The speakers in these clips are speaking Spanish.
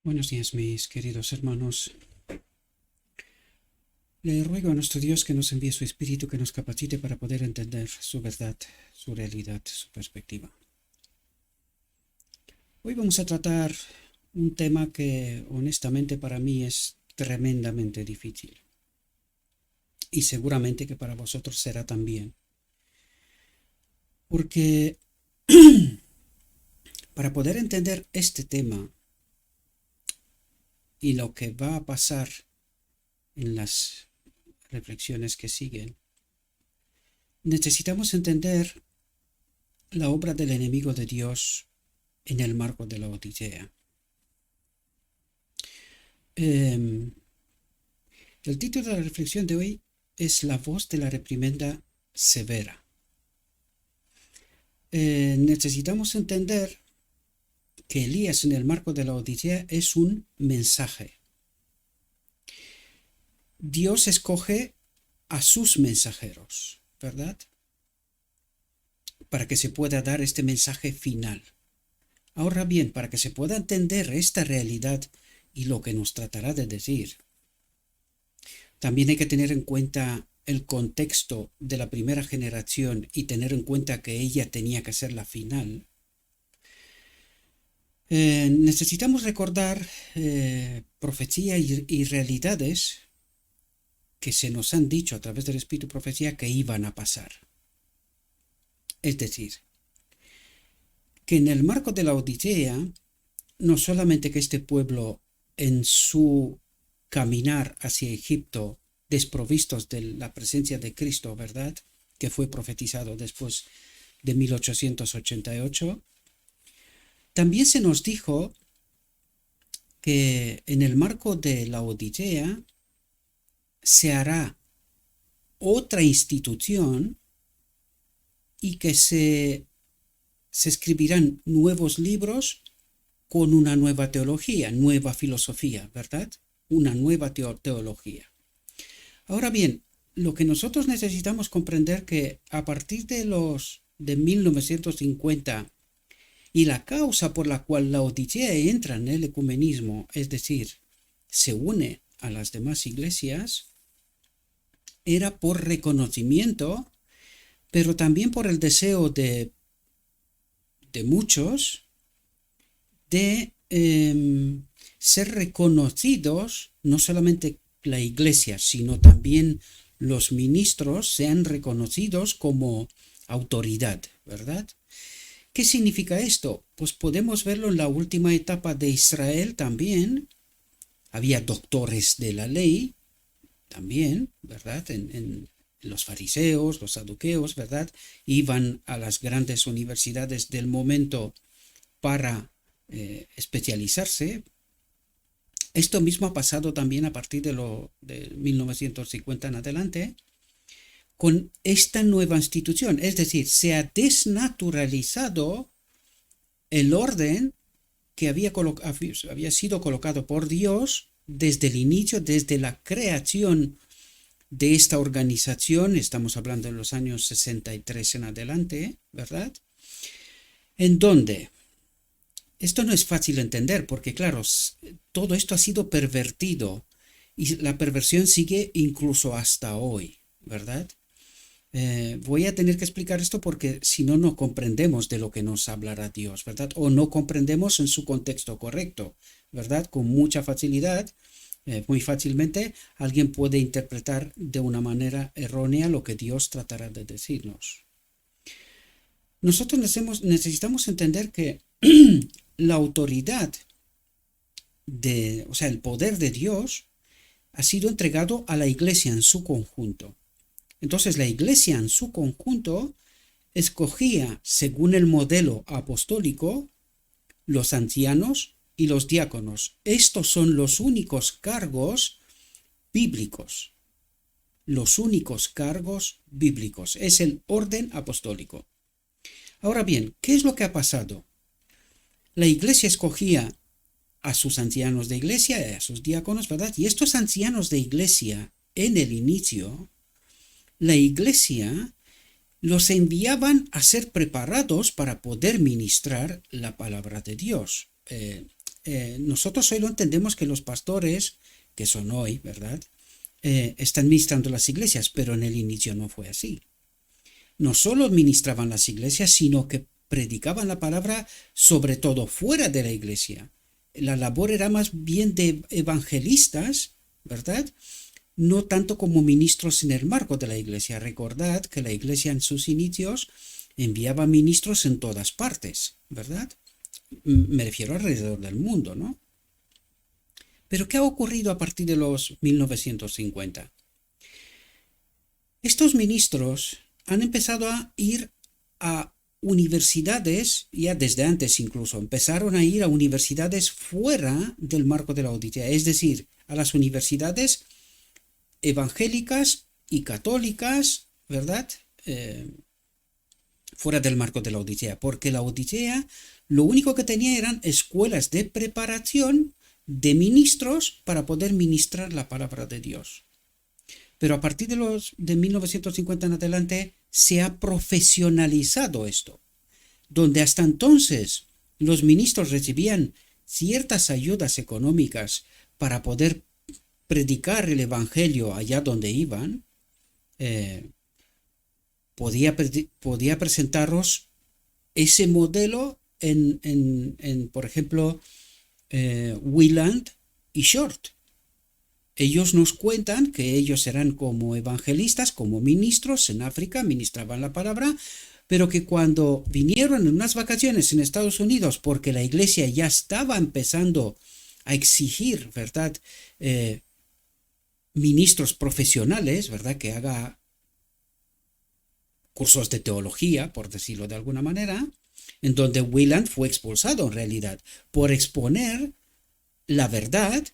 Buenos días, mis queridos hermanos. Le ruego a nuestro Dios que nos envíe su Espíritu, que nos capacite para poder entender su verdad, su realidad, su perspectiva. Hoy vamos a tratar un tema que honestamente para mí es tremendamente difícil. Y seguramente que para vosotros será también. Porque para poder entender este tema y lo que va a pasar en las reflexiones que siguen, necesitamos entender la obra del enemigo de Dios en el marco de la Odisea. El título de la reflexión de hoy es La voz de la reprimenda severa. Necesitamos entender que Elías en el marco de la Odisea es un mensaje. Dios escoge a sus mensajeros, ¿verdad? Para que se pueda dar este mensaje final. Ahora bien, para que se pueda entender esta realidad y lo que nos tratará de decir, también hay que tener en cuenta el contexto de la primera generación y tener en cuenta que ella tenía que ser la final. Necesitamos recordar profecía y realidades que se nos han dicho a través del Espíritu Profecía que iban a pasar. Es decir, que en el marco de la Odisea, no solamente que este pueblo en su caminar hacia Egipto, desprovistos de la presencia de Cristo, ¿verdad?, que fue profetizado después de 1888, también se nos dijo que en el marco de la Odisea se hará otra institución y que se escribirán nuevos libros con una nueva teología, nueva filosofía, ¿verdad? Una nueva teología. Ahora bien, lo que nosotros necesitamos comprender que a partir de 1950 y la causa por la cual la Odisea entra en el ecumenismo, es decir, se une a las demás iglesias, era por reconocimiento, pero también por el deseo de muchos de ser reconocidos, no solamente la iglesia, sino también los ministros sean reconocidos como autoridad, ¿verdad? ¿Qué significa esto? Pues podemos verlo en la última etapa de Israel también. Había doctores de la ley también, ¿verdad? En los fariseos, los saduceos, ¿verdad? Iban a las grandes universidades del momento para especializarse. Esto mismo ha pasado también a partir de 1950 en adelante con esta nueva institución, es decir, se ha desnaturalizado el orden que había sido colocado por Dios desde el inicio, desde la creación de esta organización. Estamos hablando de los años 63 en adelante, ¿verdad? En donde esto no es fácil de entender porque, claro, todo esto ha sido pervertido y la perversión sigue incluso hasta hoy, ¿verdad? Voy a tener que explicar esto porque si no, no comprendemos de lo que nos hablará Dios, ¿verdad? O no comprendemos en su contexto correcto, ¿verdad? Con mucha facilidad, muy fácilmente, alguien puede interpretar de una manera errónea lo que Dios tratará de decirnos. Nosotros necesitamos entender que la autoridad o sea, el poder de Dios ha sido entregado a la iglesia en su conjunto. Entonces la iglesia en su conjunto escogía, según el modelo apostólico, los ancianos y los diáconos. Estos son los únicos cargos bíblicos. Los únicos cargos bíblicos. Es el orden apostólico. Ahora bien, ¿qué es lo que ha pasado? La iglesia escogía a sus ancianos de iglesia y a sus diáconos, ¿verdad? Y estos ancianos de iglesia, en el inicio, la iglesia los enviaban a ser preparados para poder ministrar la palabra de Dios. nosotros hoy lo entendemos que los pastores, que son hoy, ¿verdad? Están ministrando las iglesias, pero en el inicio no fue así. No solo ministraban las iglesias, sino que predicaban la palabra sobre todo fuera de la iglesia. La labor era más bien de evangelistas, ¿verdad? No tanto como ministros en el marco de la iglesia. Recordad que la iglesia en sus inicios enviaba ministros en todas partes, ¿verdad? Me refiero alrededor del mundo, ¿no? Pero ¿qué ha ocurrido a partir de los 1950? Estos ministros han empezado a ir a universidades, ya desde antes incluso, empezaron a ir a universidades fuera del marco de la Odisea, es decir, a las universidades evangélicas y católicas, ¿verdad? Fuera del marco de la Odisea, porque la Odisea lo único que tenía eran escuelas de preparación de ministros para poder ministrar la palabra de Dios. Pero a partir de 1950 en adelante se ha profesionalizado esto, donde hasta entonces los ministros recibían ciertas ayudas económicas para poder predicar el evangelio allá donde iban. Podía presentaros ese modelo en por ejemplo, Wieland y Short. Ellos nos cuentan que ellos eran como evangelistas, como ministros en África, ministraban la palabra, pero que cuando vinieron en unas vacaciones en Estados Unidos, porque la iglesia ya estaba empezando a exigir, ¿verdad?, ministros profesionales, ¿verdad?, que haga cursos de teología, por decirlo de alguna manera, en donde Wieland fue expulsado en realidad por exponer la verdad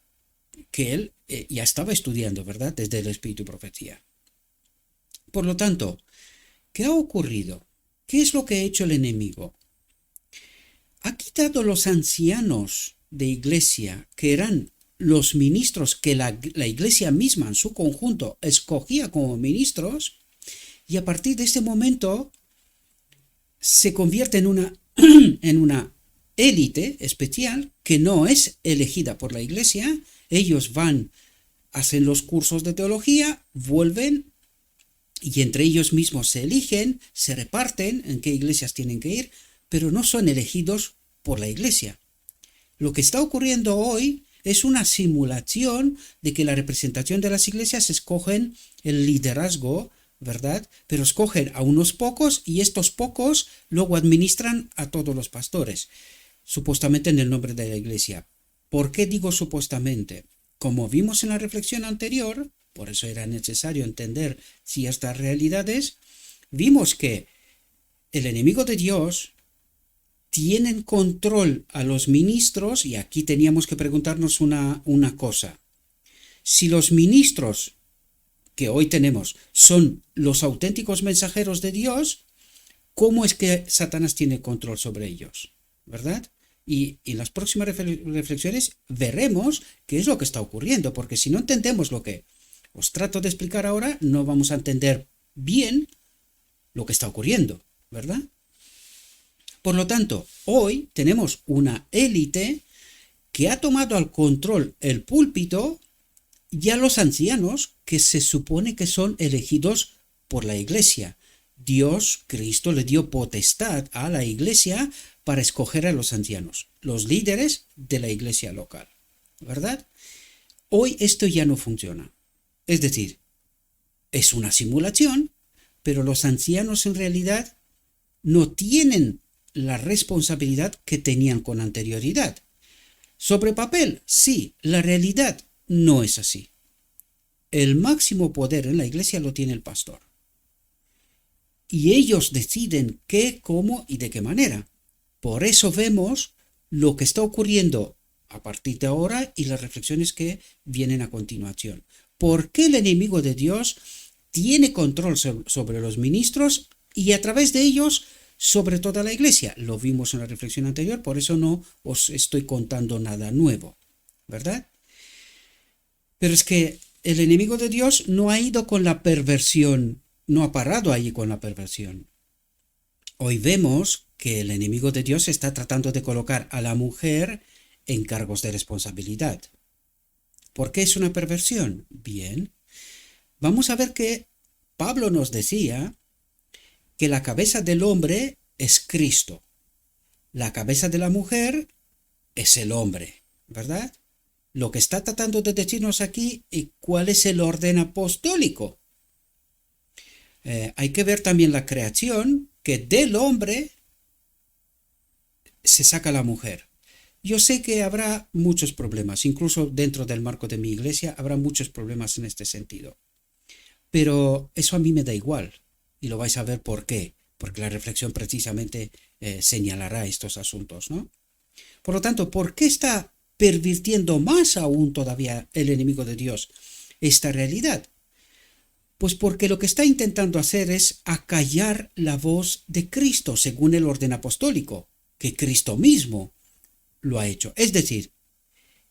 que él ya estaba estudiando, ¿verdad?, desde el Espíritu y Profecía. Por lo tanto, ¿qué ha ocurrido? ¿Qué es lo que ha hecho el enemigo? Ha quitado los ancianos de iglesia, que eran los ministros que la iglesia misma en su conjunto escogía como ministros, y a partir de este momento se convierte en una élite especial que no es elegida por la iglesia. Ellos van, hacen los cursos de teología, vuelven y entre ellos mismos se eligen, se reparten en qué iglesias tienen que ir, pero no son elegidos por la iglesia. Lo que está ocurriendo hoy es una simulación de que la representación de las iglesias escogen el liderazgo, ¿verdad? Pero escogen a unos pocos y estos pocos luego administran a todos los pastores, supuestamente en el nombre de la iglesia. ¿Por qué digo supuestamente? Como vimos en la reflexión anterior, por eso era necesario entender ciertas realidades, vimos que el enemigo de Dios tiene en control a los ministros, y aquí teníamos que preguntarnos una cosa. Si los ministros que hoy tenemos son los auténticos mensajeros de Dios, ¿cómo es que Satanás tiene control sobre ellos? ¿Verdad? Y en las próximas reflexiones veremos qué es lo que está ocurriendo, porque si no entendemos lo que os trato de explicar ahora, no vamos a entender bien lo que está ocurriendo, ¿verdad? Por lo tanto, hoy tenemos una élite que ha tomado al control el púlpito y a los ancianos que se supone que son elegidos por la iglesia. Dios, Cristo, le dio potestad a la iglesia para escoger a los ancianos, los líderes de la iglesia local, ¿verdad? Hoy esto ya no funciona. Es decir, es una simulación, pero los ancianos en realidad no tienen la responsabilidad que tenían con anterioridad. Sobre papel, sí, la realidad no es así. El máximo poder en la iglesia lo tiene el pastor. Y ellos deciden qué, cómo y de qué manera. Por eso vemos lo que está ocurriendo a partir de ahora y las reflexiones que vienen a continuación. ¿Por qué el enemigo de Dios tiene control sobre los ministros y a través de ellos sobre toda la iglesia? Lo vimos en la reflexión anterior, por eso no os estoy contando nada nuevo, ¿verdad? Pero es que el enemigo de Dios no ha ido con la perversión, no ha parado allí con la perversión. Hoy vemos que el enemigo de Dios está tratando de colocar a la mujer en cargos de responsabilidad. ¿Por qué es una perversión? Bien, vamos a ver que Pablo nos decía que la cabeza del hombre es Cristo, la cabeza de la mujer es el hombre, ¿verdad? Lo que está tratando de decirnos aquí es cuál es el orden apostólico. Hay que ver también la creación, que del hombre se saca la mujer. Yo sé que habrá muchos problemas, incluso dentro del marco de mi iglesia habrá muchos problemas en este sentido. Pero eso a mí me da igual, y lo vais a ver por qué, porque la reflexión precisamente señalará estos asuntos, ¿no? Por lo tanto, ¿por qué está pervirtiendo más aún todavía el enemigo de Dios esta realidad? Pues porque lo que está intentando hacer es acallar la voz de Cristo según el orden apostólico, que Cristo mismo lo ha hecho. Es decir,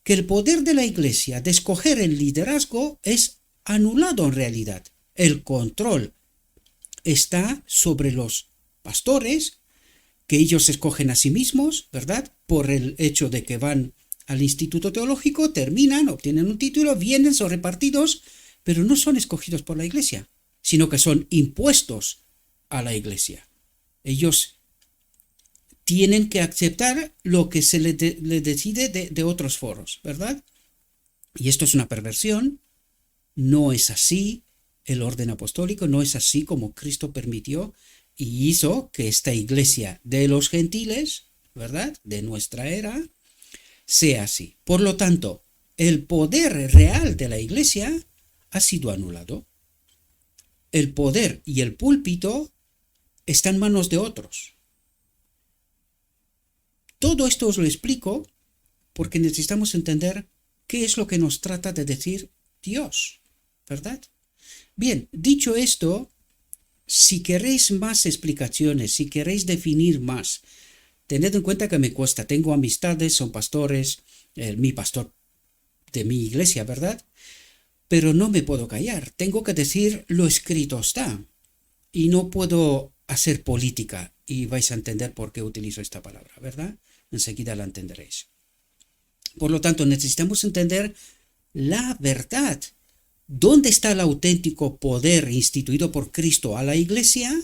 que el poder de la Iglesia de escoger el liderazgo es anulado en realidad. El control está sobre los pastores, que ellos escogen a sí mismos, ¿verdad? Por el hecho de que van al instituto teológico, terminan, obtienen un título, vienen, son repartidos, pero no son escogidos por la Iglesia, sino que son impuestos a la Iglesia. Ellos tienen que aceptar lo que se les decide de otros foros, ¿verdad? Y esto es una perversión, no es así el orden apostólico, no es así como Cristo permitió y hizo que esta iglesia de los gentiles, ¿verdad?, de nuestra era, sea así. Por lo tanto, el poder real de la iglesia ha sido anulado. El poder y el púlpito están en manos de otros. Todo esto os lo explico porque necesitamos entender qué es lo que nos trata de decir Dios, ¿verdad? Bien, dicho esto, si queréis más explicaciones, si queréis definir más, tened en cuenta que me cuesta. Tengo amistades, son pastores, mi pastor de mi iglesia, ¿verdad? Pero no me puedo callar. Tengo que decir lo escrito está. Y no puedo hacer política. Y vais a entender por qué utilizo esta palabra, ¿verdad? Enseguida la entenderéis. Por lo tanto, necesitamos entender la verdad. ¿Dónde está el auténtico poder instituido por Cristo a la iglesia?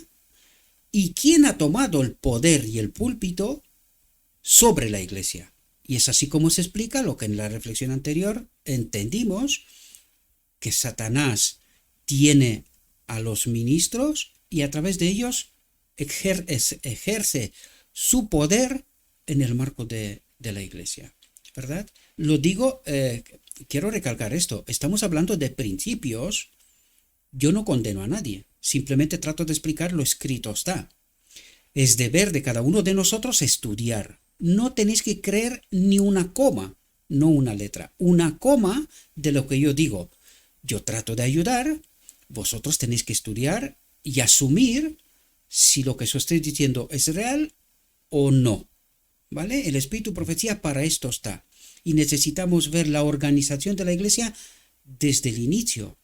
¿Y quién ha tomado el poder y el púlpito sobre la iglesia? Y es así como se explica lo que en la reflexión anterior entendimos, que Satanás tiene a los ministros y a través de ellos ejerce su poder en el marco de la iglesia, ¿verdad? Lo digo, quiero recalcar esto, estamos hablando de principios. Yo no condeno a nadie, simplemente trato de explicar lo escrito está. Es deber de cada uno de nosotros estudiar. No tenéis que creer ni una coma, no una letra, una coma de lo que yo digo. Yo trato de ayudar, vosotros tenéis que estudiar y asumir si lo que os estoy diciendo es real o no, ¿vale? El espíritu profecía para esto está. Y necesitamos ver la organización de la iglesia desde el inicio.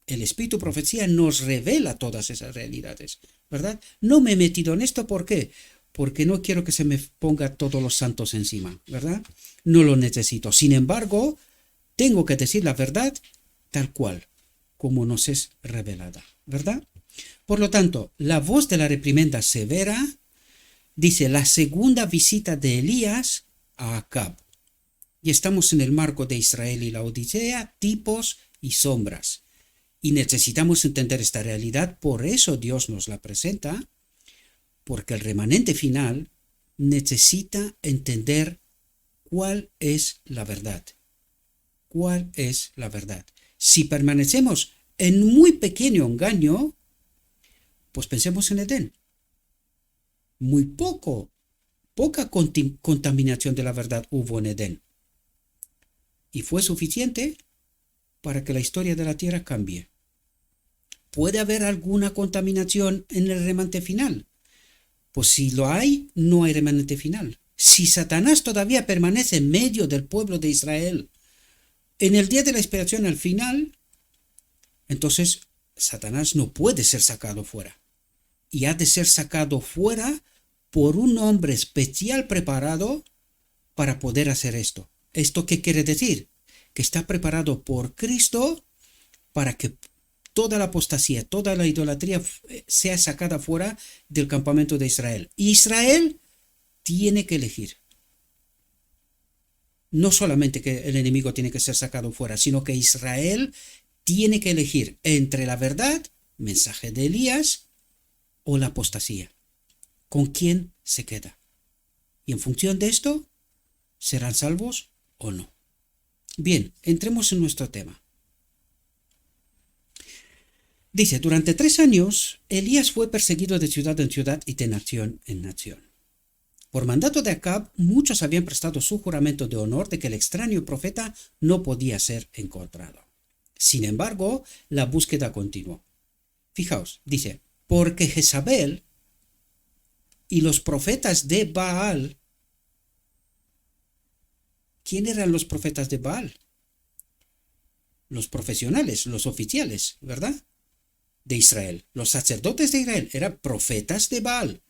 El espíritu profecía nos revela todas esas realidades, ¿verdad? No me he metido en esto, ¿por qué? Porque no quiero que se me ponga todos los santos encima, ¿verdad? No lo necesito. Sin embargo, tengo que decir la verdad tal cual, como nos es revelada, ¿verdad? Por lo tanto, la voz de la reprimenda severa dice la segunda visita de Elías a Acab. Y estamos en el marco de Israel y la Odisea, tipos y sombras. Y necesitamos entender esta realidad, por eso Dios nos la presenta, porque el remanente final necesita entender cuál es la verdad. ¿Cuál es la verdad? Si permanecemos en muy pequeño engaño, pues pensemos en Edén. Muy poca contaminación de la verdad hubo en Edén. Y fue suficiente para que la historia de la tierra cambie. ¿Puede haber alguna contaminación en el remanente final? Pues si lo hay, no hay remanente final. Si Satanás todavía permanece en medio del pueblo de Israel, en el día de la expiación al final, entonces Satanás no puede ser sacado fuera. Y ha de ser sacado fuera por un hombre especial preparado para poder hacer esto. ¿Esto qué quiere decir? Que está preparado por Cristo para que toda la apostasía, toda la idolatría sea sacada fuera del campamento de Israel. Israel tiene que elegir. No solamente que el enemigo tiene que ser sacado fuera, sino que Israel tiene que elegir entre la verdad, mensaje de Elías, o la apostasía. ¿Con quién se queda? Y en función de esto, ¿serán salvos o no? Bien, entremos en nuestro tema. Dice, durante 3 años, Elías fue perseguido de ciudad en ciudad y de nación en nación. Por mandato de Acab, muchos habían prestado su juramento de honor de que el extraño profeta no podía ser encontrado. Sin embargo, la búsqueda continuó. Fijaos, dice, porque Jezabel y los profetas de Baal. ¿Quién eran los profetas de Baal? Los profesionales, los oficiales, ¿verdad? De Israel. Los sacerdotes de Israel eran profetas de Baal.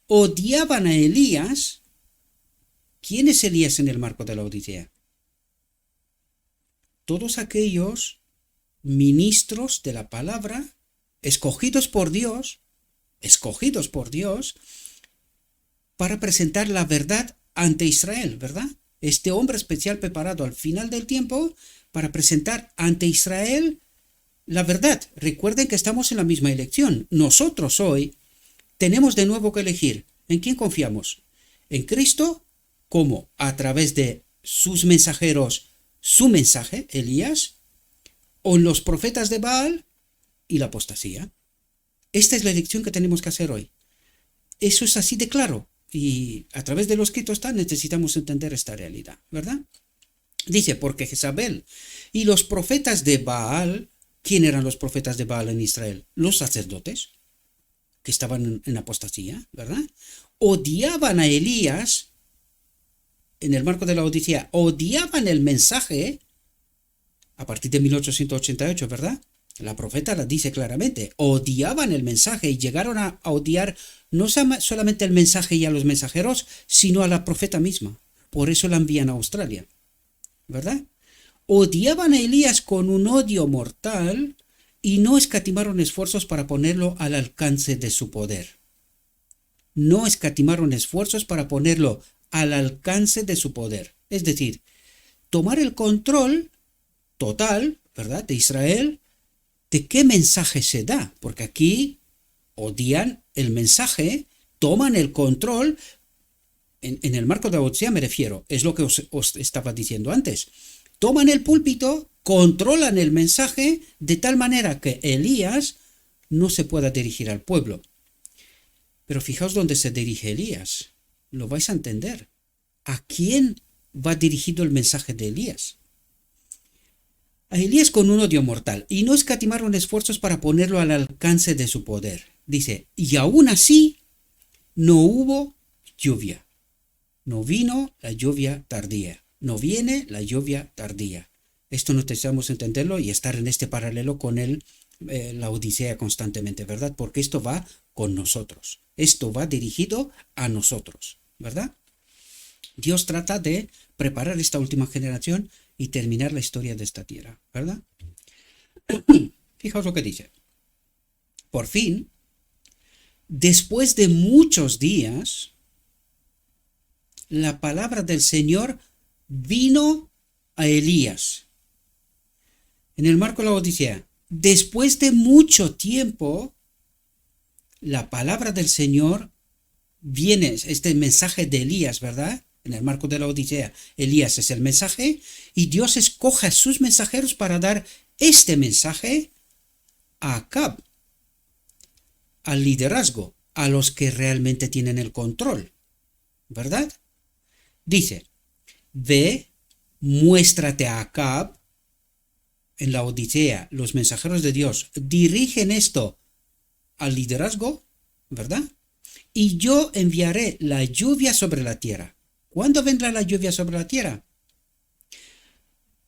Odiaban a Elías. ¿Quién es Elías en el marco de la Odisea? Todos aquellos ministros de la palabra, escogidos por Dios, para presentar la verdad ante Israel, ¿verdad? Este hombre especial preparado al final del tiempo para presentar ante Israel la verdad. Recuerden que estamos en la misma elección. Nosotros hoy tenemos de nuevo que elegir. ¿En quién confiamos? ¿En Cristo? ¿Cómo? A través de sus mensajeros, su mensaje, Elías, o en los profetas de Baal y la apostasía. Esta es la elección que tenemos que hacer hoy. Eso es así de claro. Y a través de lo escrito está, necesitamos entender esta realidad, ¿verdad? Dice, porque Jezabel y los profetas de Baal. ¿Quién eran los profetas de Baal en Israel? Los sacerdotes, que estaban en apostasía, ¿verdad? Odiaban a Elías, en el marco de la Odisea, odiaban el mensaje, a partir de 1888, ¿verdad? La profeta la dice claramente, odiaban el mensaje y llegaron a odiar no solamente el mensaje y a los mensajeros, sino a la profeta misma. Por eso la envían a Australia, ¿verdad? Odiaban a Elías con un odio mortal y no escatimaron esfuerzos para ponerlo al alcance de su poder. No escatimaron esfuerzos para ponerlo al alcance de su poder. Es decir, tomar el control total, ¿verdad?, de Israel, de qué mensaje se da. Porque aquí odian el mensaje, toman el control. En el marco de la Odisea me refiero, es lo que os estaba diciendo antes. Toman el púlpito, controlan el mensaje de tal manera que Elías no se pueda dirigir al pueblo. Pero fijaos dónde se dirige Elías. Lo vais a entender. ¿A quién va dirigido el mensaje de Elías? A Elías con un odio mortal, y no escatimaron esfuerzos para ponerlo al alcance de su poder. Dice, y aún así no hubo lluvia. No vino la lluvia tardía. No viene la lluvia tardía. Esto necesitamos entenderlo y estar en este paralelo con la Odisea constantemente, ¿verdad? Porque esto va con nosotros. Esto va dirigido a nosotros, ¿verdad? Dios trata de preparar esta última generación y terminar la historia de esta tierra, ¿verdad? Fijaos lo que dice. Por fin, después de muchos días, la palabra del Señor vino a Elías. En el marco de la Odisea, después de mucho tiempo, la palabra del Señor viene, este mensaje de Elías, ¿verdad? En el marco de la Odisea, Elías es el mensaje y Dios escoge a sus mensajeros para dar este mensaje a Acab, al liderazgo, a los que realmente tienen el control, ¿verdad? Dice, ve, muéstrate a Acab. En la Odisea, los mensajeros de Dios dirigen esto al liderazgo, ¿verdad? Y yo enviaré la lluvia sobre la tierra. ¿Cuándo vendrá la lluvia sobre la tierra?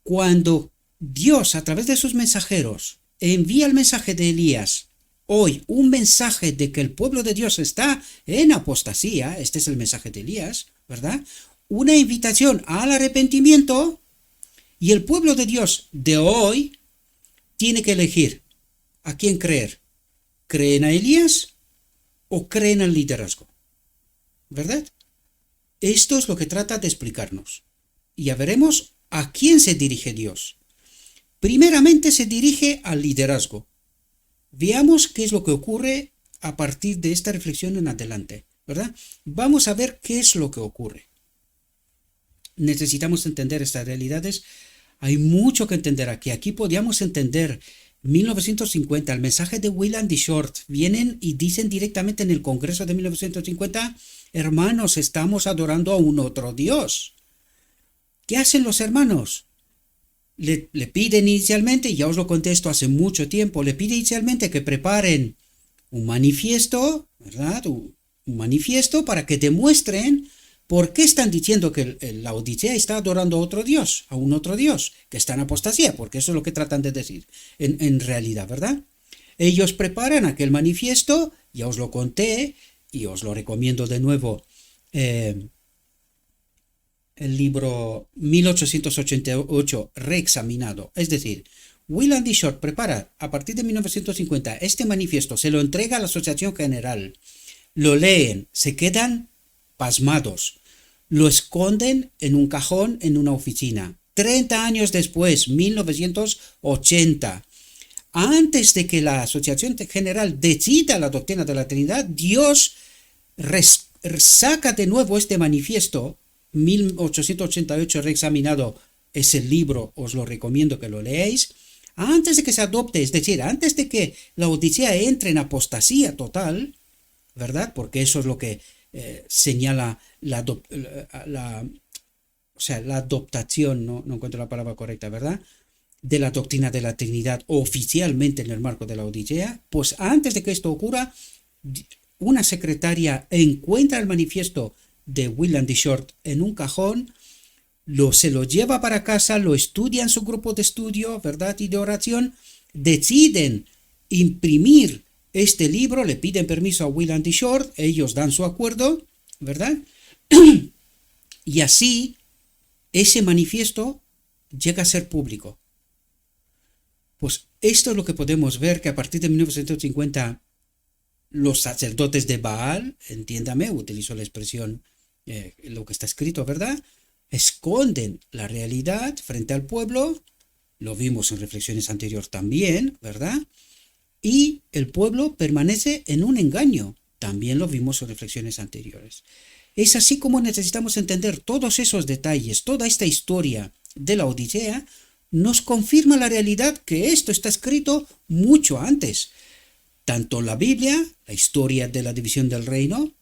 Cuando Dios, a través de sus mensajeros, envía el mensaje de Elías, hoy un mensaje de que el pueblo de Dios está en apostasía, este es el mensaje de Elías, ¿verdad? una invitación al arrepentimiento, y el pueblo de Dios de hoy tiene que elegir a quién creer. ¿Creen a Elías o creen al liderazgo? ¿Verdad? Esto es lo que trata de explicarnos. Y ya veremos a quién se dirige Dios. Primeramente se dirige al liderazgo. Veamos qué es lo que ocurre a partir de esta reflexión en adelante, ¿verdad? Vamos a ver qué es lo que ocurre. Necesitamos entender estas realidades. Hay mucho que entender aquí. Aquí podríamos entender 1950, el mensaje de Weiland y Short. Vienen y dicen directamente en el Congreso de 1950, hermanos, estamos adorando a un otro Dios. ¿Qué hacen los hermanos? Le piden inicialmente, ya os lo contesto hace mucho tiempo, le pide inicialmente que preparen un manifiesto, ¿verdad? Un manifiesto para que demuestren por qué están diciendo que la Odisea está adorando a otro Dios, a un otro Dios, que está en apostasía, porque eso es lo que tratan de decir en realidad, ¿verdad? Ellos preparan aquel manifiesto, ya os lo conté y os lo recomiendo de nuevo. El libro 1888 reexaminado, es decir, Weiland y Short prepara a partir de 1950 este manifiesto, se lo entrega a la Asociación General, lo leen, se quedan pasmados, lo esconden en un cajón en una oficina. 30 años después, 1980, antes de que la Asociación General decida la doctrina de la Trinidad, Dios saca de nuevo este manifiesto. 1888 reexaminado es el libro, os lo recomiendo que lo leáis, antes de que se adopte, es decir, antes de que la Odisea entre en apostasía total, ¿verdad? Porque eso es lo que señala la adoptación, no encuentro la palabra correcta, ¿verdad? De la doctrina de la Trinidad oficialmente en el marco de la Odisea. Pues antes de que esto ocurra, una secretaria encuentra el manifiesto de Weiland y Short en un cajón, se lo lleva para casa, lo estudia en su grupo de estudio, ¿verdad? Y de oración, deciden imprimir este libro, le piden permiso a Weiland y Short, ellos dan su acuerdo, ¿verdad? Y así ese manifiesto llega a ser público. Pues esto es lo que podemos ver, que a partir de 1950 los sacerdotes de Baal, entiéndame, utilizo la expresión lo que está escrito, ¿verdad? Esconden la realidad frente al pueblo, lo vimos en reflexiones anteriores también, ¿verdad? Y el pueblo permanece en un engaño, también lo vimos en reflexiones anteriores. Es así como necesitamos entender todos esos detalles, toda esta historia de la Odisea, nos confirma la realidad que esto está escrito mucho antes, tanto en la Biblia, la historia de la división del reino,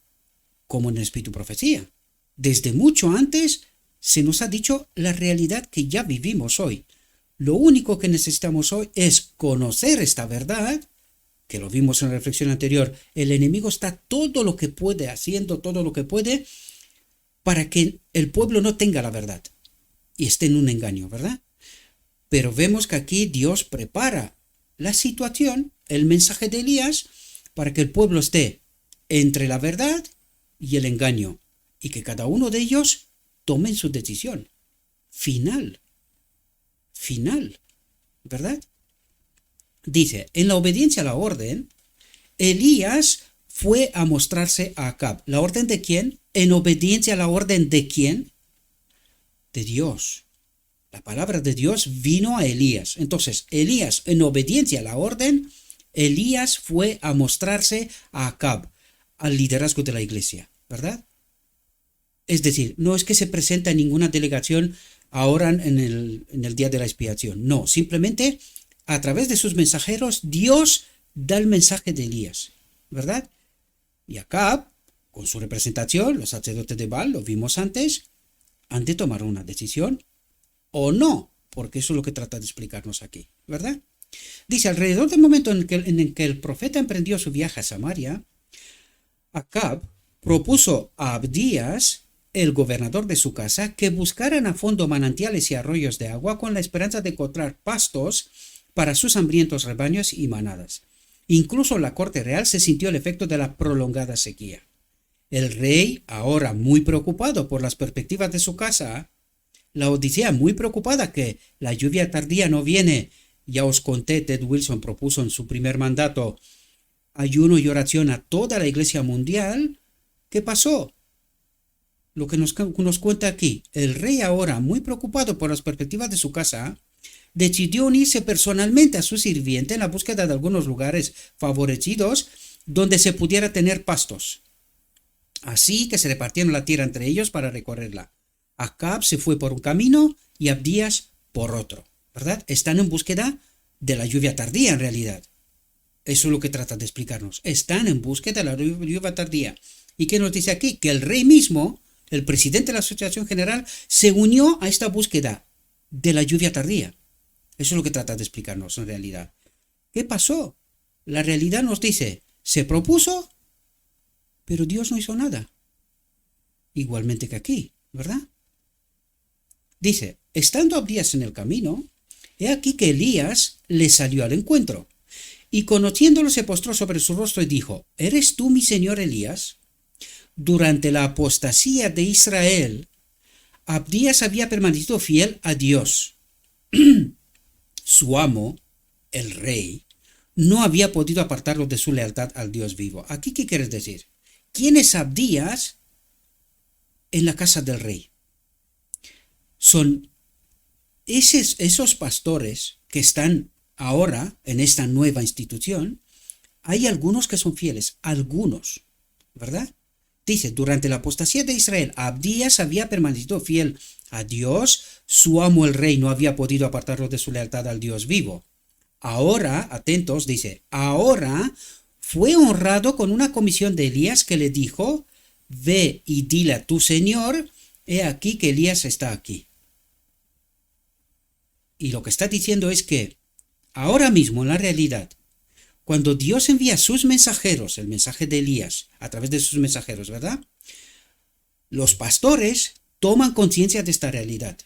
como en el Espíritu Profecía. Desde mucho antes se nos ha dicho la realidad que ya vivimos hoy. Lo único que necesitamos hoy es conocer esta verdad, que lo vimos en la reflexión anterior. El enemigo está todo lo que puede, haciendo todo lo que puede para que el pueblo no tenga la verdad y esté en un engaño, ¿verdad? Pero vemos que aquí Dios prepara la situación, el mensaje de Elías, para que el pueblo esté entre la verdad y el engaño, y que cada uno de ellos tomen su decisión final, ¿verdad? Dice, en la obediencia a la orden, Elías fue a mostrarse a Acab. ¿La orden de quién? ¿En obediencia a la orden de quién? De Dios. La palabra de Dios vino a Elías. Entonces, Elías, en obediencia a la orden, Elías fue a mostrarse a Acab, al liderazgo de la iglesia, ¿verdad? Es decir, no es que se presenta ninguna delegación ahora en el día de la expiación. No, simplemente a través de sus mensajeros Dios da el mensaje de Elías, ¿verdad? Y Acab, con su representación, los sacerdotes de Baal, lo vimos antes, han de tomar una decisión o no, porque eso es lo que trata de explicarnos aquí, ¿verdad? Dice, alrededor del momento en el que el profeta emprendió su viaje a Samaria, Acab propuso a Abdías, el gobernador de su casa, que buscaran a fondo manantiales y arroyos de agua con la esperanza de encontrar pastos para sus hambrientos rebaños y manadas. Incluso la corte real se sintió el efecto de la prolongada sequía. El rey, ahora muy preocupado por las perspectivas de su casa, la Odisea muy preocupada que la lluvia tardía no viene. Ya os conté, Ted Wilson propuso en su primer mandato ayuno y oración a toda la iglesia mundial. ¿Qué pasó? Lo que nos cuenta aquí, el rey ahora, muy preocupado por las perspectivas de su casa, decidió unirse personalmente a su sirviente en la búsqueda de algunos lugares favorecidos donde se pudiera tener pastos. Así que se repartieron la tierra entre ellos para recorrerla. Acab se fue por un camino y Abdías por otro, ¿verdad? Están en búsqueda de la lluvia tardía en realidad. Eso es lo que trata de explicarnos. Están en búsqueda de la lluvia tardía. ¿Y qué nos dice aquí? Que el rey mismo, el presidente de la Asociación General, se unió a esta búsqueda de la lluvia tardía. Eso es lo que trata de explicarnos en realidad. ¿Qué pasó? La realidad nos dice, se propuso, pero Dios no hizo nada. Igualmente que aquí, ¿verdad? Dice, estando Abdías en el camino, he aquí que Elías le salió al encuentro, y conociéndolo se postró sobre su rostro y dijo, ¿eres tú mi señor Elías? Durante la apostasía de Israel, Abdías había permanecido fiel a Dios. Su amo, el rey, no había podido apartarlo de su lealtad al Dios vivo. ¿Aquí qué quieres decir? ¿Quién es Abdías en la casa del rey? Son esos pastores que están ahora en esta nueva institución. Hay algunos que son fieles, algunos, ¿verdad? Dice, durante la apostasía de Israel, Abdías había permanecido fiel a Dios, su amo el rey no había podido apartarlo de su lealtad al Dios vivo. Ahora, atentos, dice, ahora fue honrado con una comisión de Elías que le dijo, ve y dile a tu señor, he aquí que Elías está aquí. Y lo que está diciendo es que ahora mismo en la realidad, cuando Dios envía sus mensajeros, el mensaje de Elías, a través de sus mensajeros, ¿verdad? Los pastores toman conciencia de esta realidad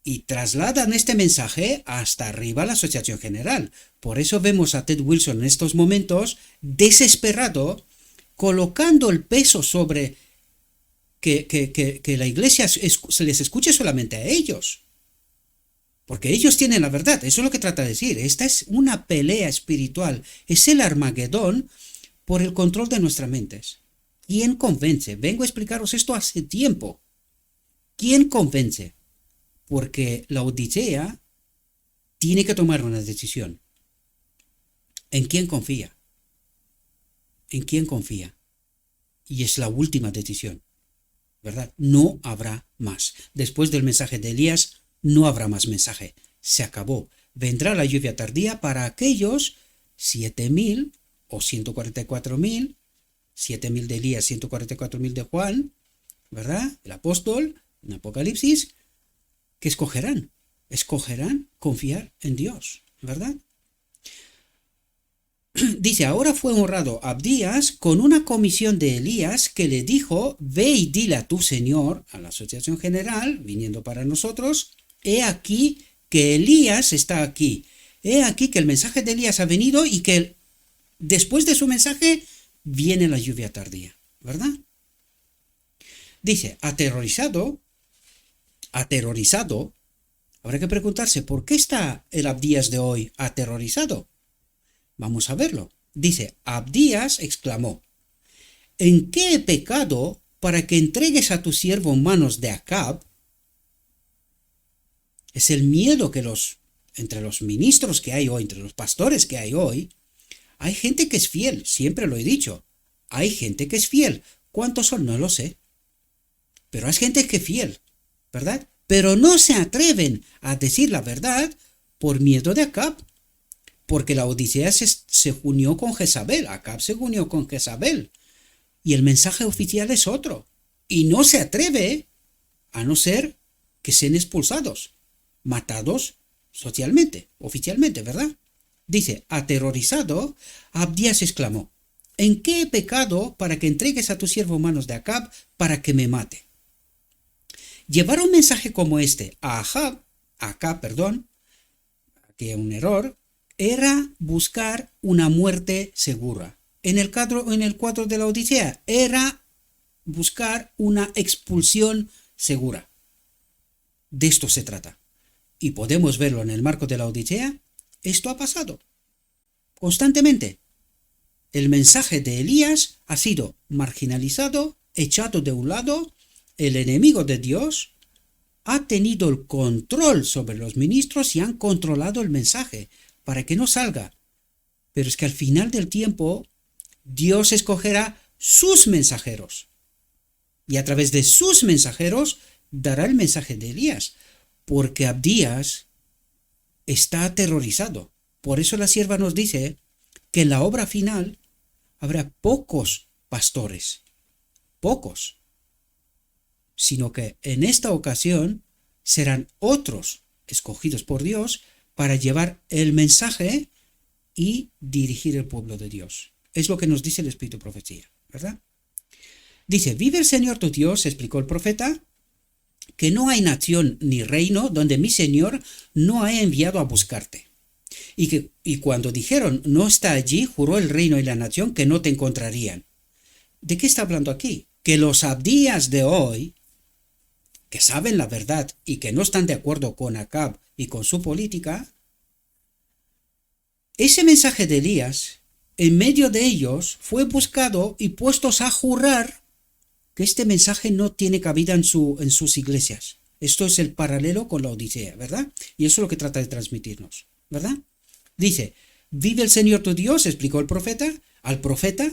y trasladan este mensaje hasta arriba a la Asociación General. Por eso vemos a Ted Wilson en estos momentos desesperado, colocando el peso sobre que la iglesia se les escuche solamente a ellos. Porque ellos tienen la verdad, eso es lo que trata de decir. Esta es una pelea espiritual, es el Armagedón por el control de nuestras mentes. ¿Quién convence? Vengo a explicaros esto hace tiempo. ¿Quién convence? Porque la Odisea tiene que tomar una decisión. ¿En quién confía? ¿En quién confía? Y es la última decisión, ¿verdad? No habrá más. Después del mensaje de Elías, no habrá más mensaje. Se acabó. Vendrá la lluvia tardía para aquellos 7.000 o 144.000, 7.000 de Elías, 144.000 de Juan, ¿verdad? El apóstol, en Apocalipsis, que escogerán confiar en Dios, ¿verdad? Dice, ahora fue honrado Abdías con una comisión de Elías que le dijo, ve y dile a tu señor, a la Asociación General, viniendo para nosotros, he aquí que Elías está aquí, he aquí que el mensaje de Elías ha venido y que después de su mensaje viene la lluvia tardía, ¿verdad? Dice, aterrorizado, habrá que preguntarse, ¿por qué está el Abdías de hoy aterrorizado? Vamos a verlo. Dice, Abdías exclamó, ¿en qué he pecado para que entregues a tu siervo en manos de Acab? Es el miedo que entre los ministros que hay hoy, entre los pastores que hay hoy, hay gente que es fiel, siempre lo he dicho, hay gente que es fiel. ¿Cuántos son? No lo sé. Pero hay gente que es fiel, ¿verdad? Pero no se atreven a decir la verdad por miedo de Acab. Porque la Odisea se unió con Jezabel, Acab se unió con Jezabel. Y el mensaje oficial es otro. Y no se atreve a no ser que sean expulsados, matados socialmente, oficialmente, ¿verdad? Dice, aterrorizado, Abdías exclamó, ¿en qué he pecado para que entregues a tu siervo manos de Acab para que me mate? Llevar un mensaje como este a Acab, aquí hay un error, era buscar una muerte segura. En el cuadro de la Odisea era buscar una expulsión segura. De esto se trata. Y podemos verlo en el marco de la Odisea. Esto ha pasado constantemente. El mensaje de Elías ha sido marginalizado, echado de un lado. El enemigo de Dios ha tenido el control sobre los ministros y han controlado el mensaje para que no salga. Pero es que al final del tiempo Dios escogerá sus mensajeros y a través de sus mensajeros dará el mensaje de Elías, porque Abdías está aterrorizado. Por eso la sierva nos dice que en la obra final habrá pocos pastores, pocos, sino que en esta ocasión serán otros escogidos por Dios para llevar el mensaje y dirigir el pueblo de Dios. Es lo que nos dice el Espíritu de Profecía, ¿verdad? Dice, vive el Señor tu Dios, explicó el profeta, que no hay nación ni reino donde mi Señor no haya enviado a buscarte. Y cuando dijeron, no está allí, juró el reino y la nación que no te encontrarían. ¿De qué está hablando aquí? Que los abdías de hoy, que saben la verdad y que no están de acuerdo con Acab y con su política, ese mensaje de Elías, en medio de ellos, fue buscado y puestos a jurar que este mensaje no tiene cabida en sus iglesias. Esto es el paralelo con la Odisea, ¿verdad? Y eso es lo que trata de transmitirnos, ¿verdad? Dice, vive el Señor tu Dios, explicó el profeta, al profeta,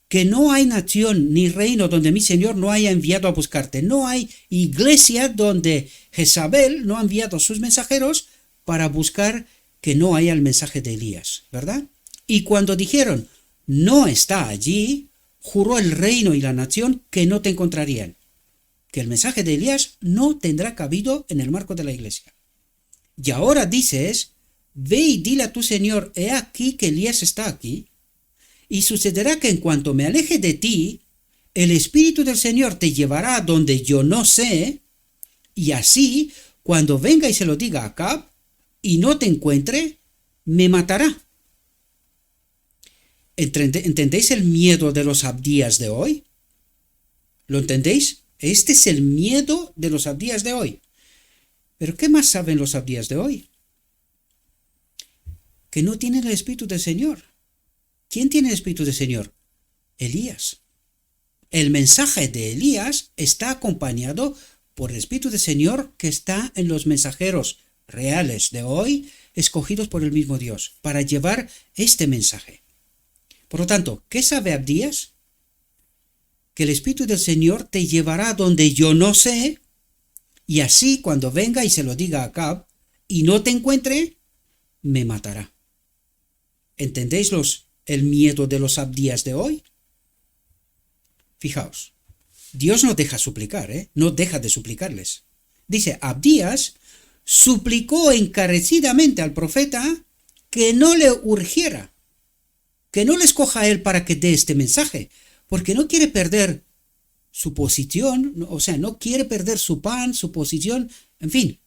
que no hay nación ni reino donde mi Señor no haya enviado a buscarte. No hay iglesia donde Jezabel no ha enviado a sus mensajeros para buscar que no haya el mensaje de Elías, ¿verdad? Y cuando dijeron, no está allí, juró el reino y la nación que no te encontrarían, que el mensaje de Elías no tendrá cabido en el marco de la iglesia. Y ahora dices, ve y dile a tu Señor, he aquí que Elías está aquí, y sucederá que en cuanto me aleje de ti, el Espíritu del Señor te llevará a donde yo no sé, y así, cuando venga y se lo diga a Acab, y no te encuentre, me matará. ¿Entendéis el miedo de los abdías de hoy? ¿Lo entendéis? Este es el miedo de los abdías de hoy. ¿Pero qué más saben los abdías de hoy? Que no tienen el Espíritu del Señor. ¿Quién tiene el Espíritu del Señor? Elías. El mensaje de Elías está acompañado por el Espíritu del Señor que está en los mensajeros reales de hoy, escogidos por el mismo Dios, para llevar este mensaje. Por lo tanto, ¿qué sabe Abdías? Que el Espíritu del Señor te llevará donde yo no sé, y así cuando venga y se lo diga a Acab, y no te encuentre, me matará. ¿Entendéis el miedo de los abdías de hoy? Fijaos, Dios no deja suplicar, no deja de suplicarles. Dice, Abdías suplicó encarecidamente al profeta que no le urgiera, que no le escoja a él para que dé este mensaje, porque no quiere perder su posición, o sea, no quiere perder su pan, su posición, en fin,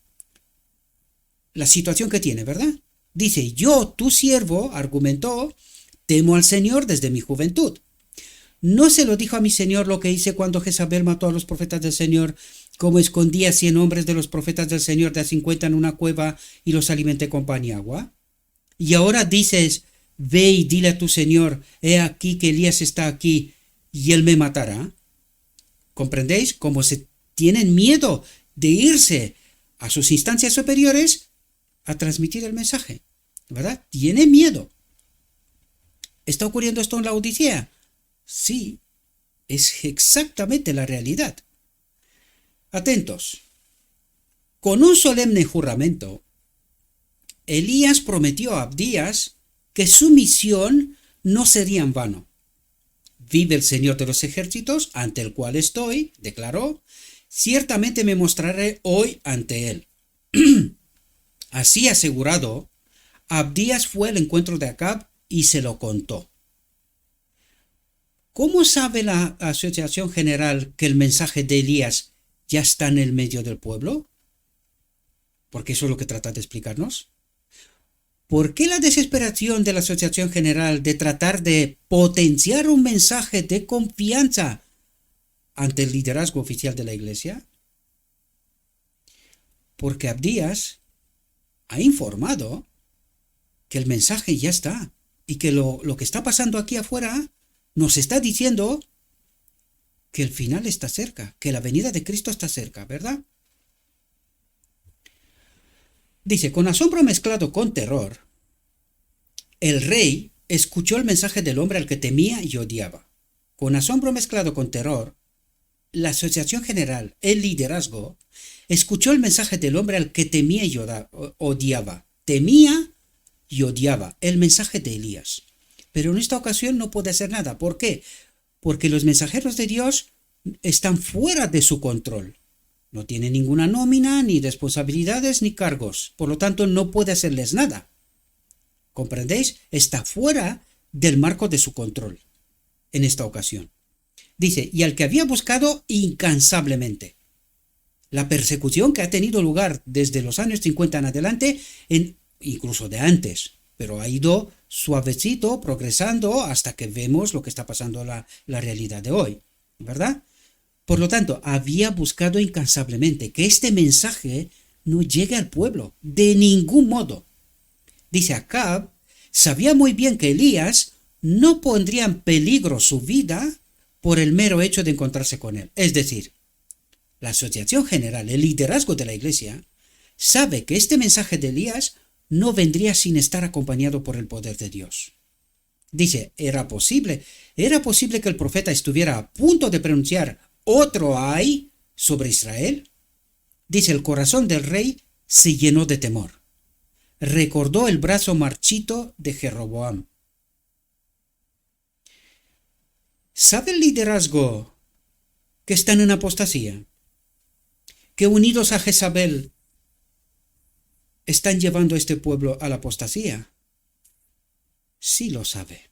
la situación que tiene, ¿verdad? Dice, yo, tu siervo, argumentó, temo al Señor desde mi juventud. ¿No se lo dijo a mi Señor lo que hice cuando Jezabel mató a los profetas del Señor, como escondí a 100 hombres de los profetas del Señor de a 50 en una cueva y los alimenté con pan y agua? Y ahora dices, ve y dile a tu Señor, he aquí que Elías está aquí y él me matará. ¿Comprendéis? Como se tienen miedo de irse a sus instancias superiores a transmitir el mensaje, ¿verdad? Tiene miedo. ¿Está ocurriendo esto en la Odisea? Sí, es exactamente la realidad. Atentos. Con un solemne juramento, Elías prometió a Abdías que su misión no sería en vano. Vive el Señor de los ejércitos, ante el cual estoy, declaró, ciertamente me mostraré hoy ante él. Así asegurado, Abdías fue al encuentro de Acab y se lo contó. ¿Cómo sabe la Asociación General que el mensaje de Elías ya está en el medio del pueblo? Porque eso es lo que trata de explicarnos. ¿Por qué la desesperación de la Asociación General de tratar de potenciar un mensaje de confianza ante el liderazgo oficial de la iglesia? Porque Abdías ha informado que el mensaje ya está y que lo que está pasando aquí afuera nos está diciendo que el final está cerca, que la venida de Cristo está cerca, ¿verdad? Dice, con asombro mezclado con terror, el rey escuchó el mensaje del hombre al que temía y odiaba. Con asombro mezclado con terror, la Asociación General, el liderazgo, escuchó el mensaje del hombre al que temía y odiaba. Temía y odiaba el mensaje de Elías. Pero en esta ocasión no puede hacer nada. ¿Por qué? Porque los mensajeros de Dios están fuera de su control. No tiene ninguna nómina, ni responsabilidades, ni cargos. Por lo tanto, no puede hacerles nada. ¿Comprendéis? Está fuera del marco de su control en esta ocasión. Dice, y al que había buscado incansablemente. La persecución que ha tenido lugar desde los años 50 en adelante, incluso de antes, pero ha ido suavecito, progresando, hasta que vemos lo que está pasando la realidad de hoy, ¿verdad? Por lo tanto, había buscado incansablemente que este mensaje no llegue al pueblo, de ningún modo. Dice, Acab sabía muy bien que Elías no pondría en peligro su vida por el mero hecho de encontrarse con él. Es decir, la Asociación General, el liderazgo de la Iglesia, sabe que este mensaje de Elías no vendría sin estar acompañado por el poder de Dios. Dice, era posible que el profeta estuviera a punto de pronunciar otro ay sobre Israel. Dice, el corazón del rey se llenó de temor. Recordó el brazo marchito de Jeroboam. ¿Sabe el liderazgo que están en apostasía? Que unidos a Jezabel están llevando a este pueblo a la apostasía. Sí lo sabe.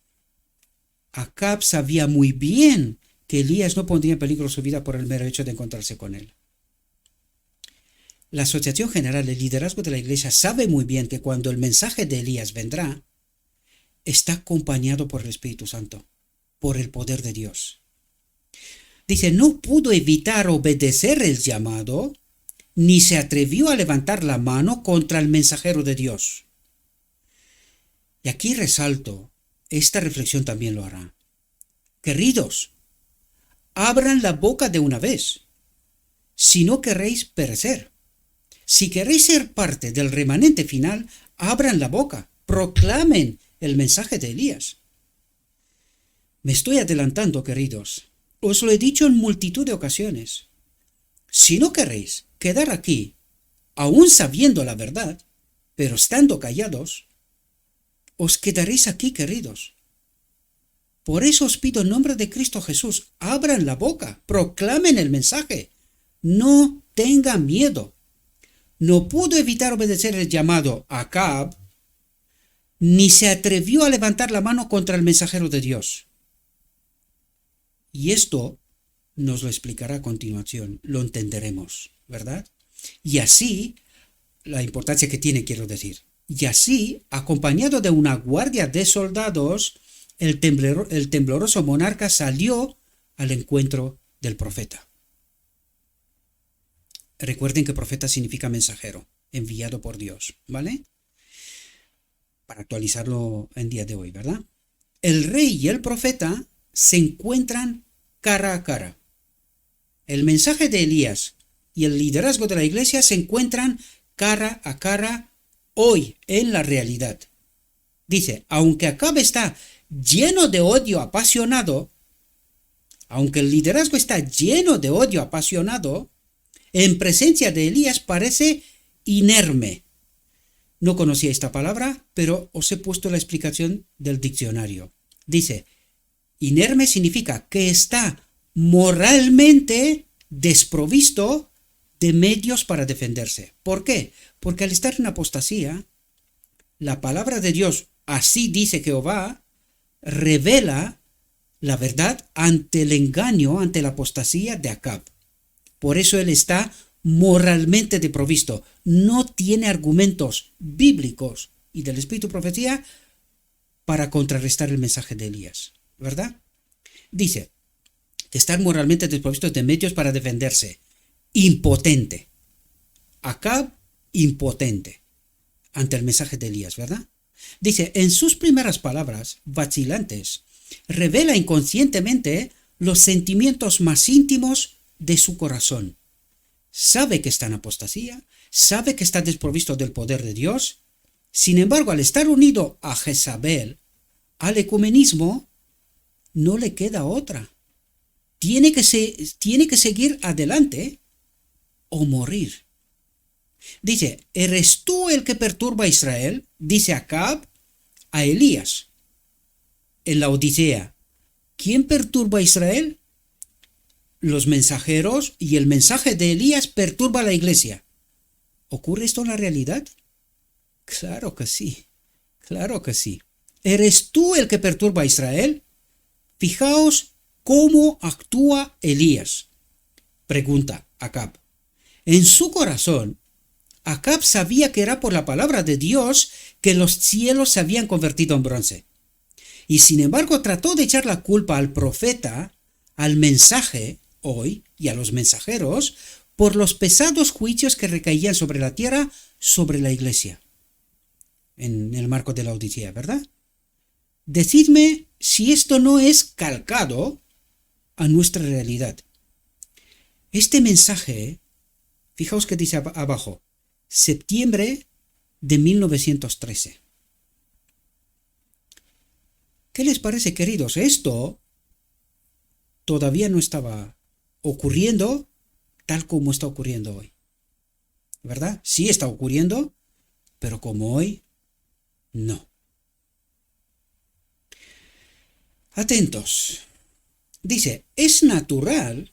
Acab sabía muy bien que Elías no pondría en peligro su vida por el mero hecho de encontrarse con él. La Asociación General, el liderazgo de la Iglesia, sabe muy bien que cuando el mensaje de Elías vendrá, está acompañado por el Espíritu Santo, por el poder de Dios. Dice, no pudo evitar obedecer el llamado, ni se atrevió a levantar la mano contra el mensajero de Dios. Y aquí resalto, esta reflexión también lo hará. Queridos, abran la boca de una vez, si no queréis perecer. Si queréis ser parte del remanente final, abran la boca, proclamen el mensaje de Elías. Me estoy adelantando, queridos. Os lo he dicho en multitud de ocasiones. Si no queréis quedar aquí, aún sabiendo la verdad, pero estando callados, os quedaréis aquí, queridos. Por eso os pido en nombre de Cristo Jesús, abran la boca, proclamen el mensaje. No tengan miedo. No pudo evitar obedecer el llamado a Acab, ni se atrevió a levantar la mano contra el mensajero de Dios. Y esto nos lo explicará a continuación, lo entenderemos, ¿verdad? Y así, la importancia que tiene, quiero decir, y así, acompañado de una guardia de soldados, el tembloroso monarca salió al encuentro del profeta. Recuerden que profeta significa mensajero, enviado por Dios, ¿vale? Para actualizarlo en día de hoy, ¿verdad? El rey y el profeta se encuentran cara a cara. El mensaje de Elías y el liderazgo de la iglesia se encuentran cara a cara hoy en la realidad. Dice, aunque Acab está lleno de odio apasionado, aunque el liderazgo está lleno de odio apasionado, en presencia de Elías parece inerme. No conocía esta palabra, pero os he puesto la explicación del diccionario. Dice, inerme significa que está moralmente desprovisto de medios para defenderse. ¿Por qué? Porque al estar en apostasía, la palabra de Dios, así dice Jehová, revela la verdad ante el engaño, ante la apostasía de Acab. Por eso él está moralmente desprovisto. No tiene argumentos bíblicos y del Espíritu Profecía para contrarrestar el mensaje de Elías, ¿verdad? Dice, estar moralmente desprovistos de medios para defenderse. Impotente. Acab, impotente ante el mensaje de Elías, ¿verdad? Dice, en sus primeras palabras, vacilantes, revela inconscientemente los sentimientos más íntimos de su corazón. Sabe que está en apostasía, sabe que está desprovisto del poder de Dios. Sin embargo, al estar unido a Jezabel, al ecumenismo, no le queda otra. Tiene que seguir adelante o morir. Dice, ¿eres tú el que perturba a Israel? Dice Acab a Elías en la Odisea. ¿Quién perturba a Israel? Los mensajeros, y el mensaje de Elías perturba a la iglesia. ¿Ocurre esto en la realidad? Claro que sí, claro que sí. ¿Eres tú el que perturba a Israel? Fijaos cómo actúa Elías. Pregunta Acab. En su corazón, Acab sabía que era por la palabra de Dios que los cielos se habían convertido en bronce. Y sin embargo trató de echar la culpa al profeta, al mensaje, hoy, y a los mensajeros, por los pesados juicios que recaían sobre la tierra, sobre la iglesia. En el marco de la Odisea, ¿verdad? Decidme si esto no es calcado a nuestra realidad. Este mensaje, fijaos que dice abajo, septiembre de 1913. ¿Qué les parece, queridos? Esto todavía no estaba ocurriendo tal como está ocurriendo hoy. ¿Verdad? Sí está ocurriendo, pero como hoy, no. Atentos. Dice, es natural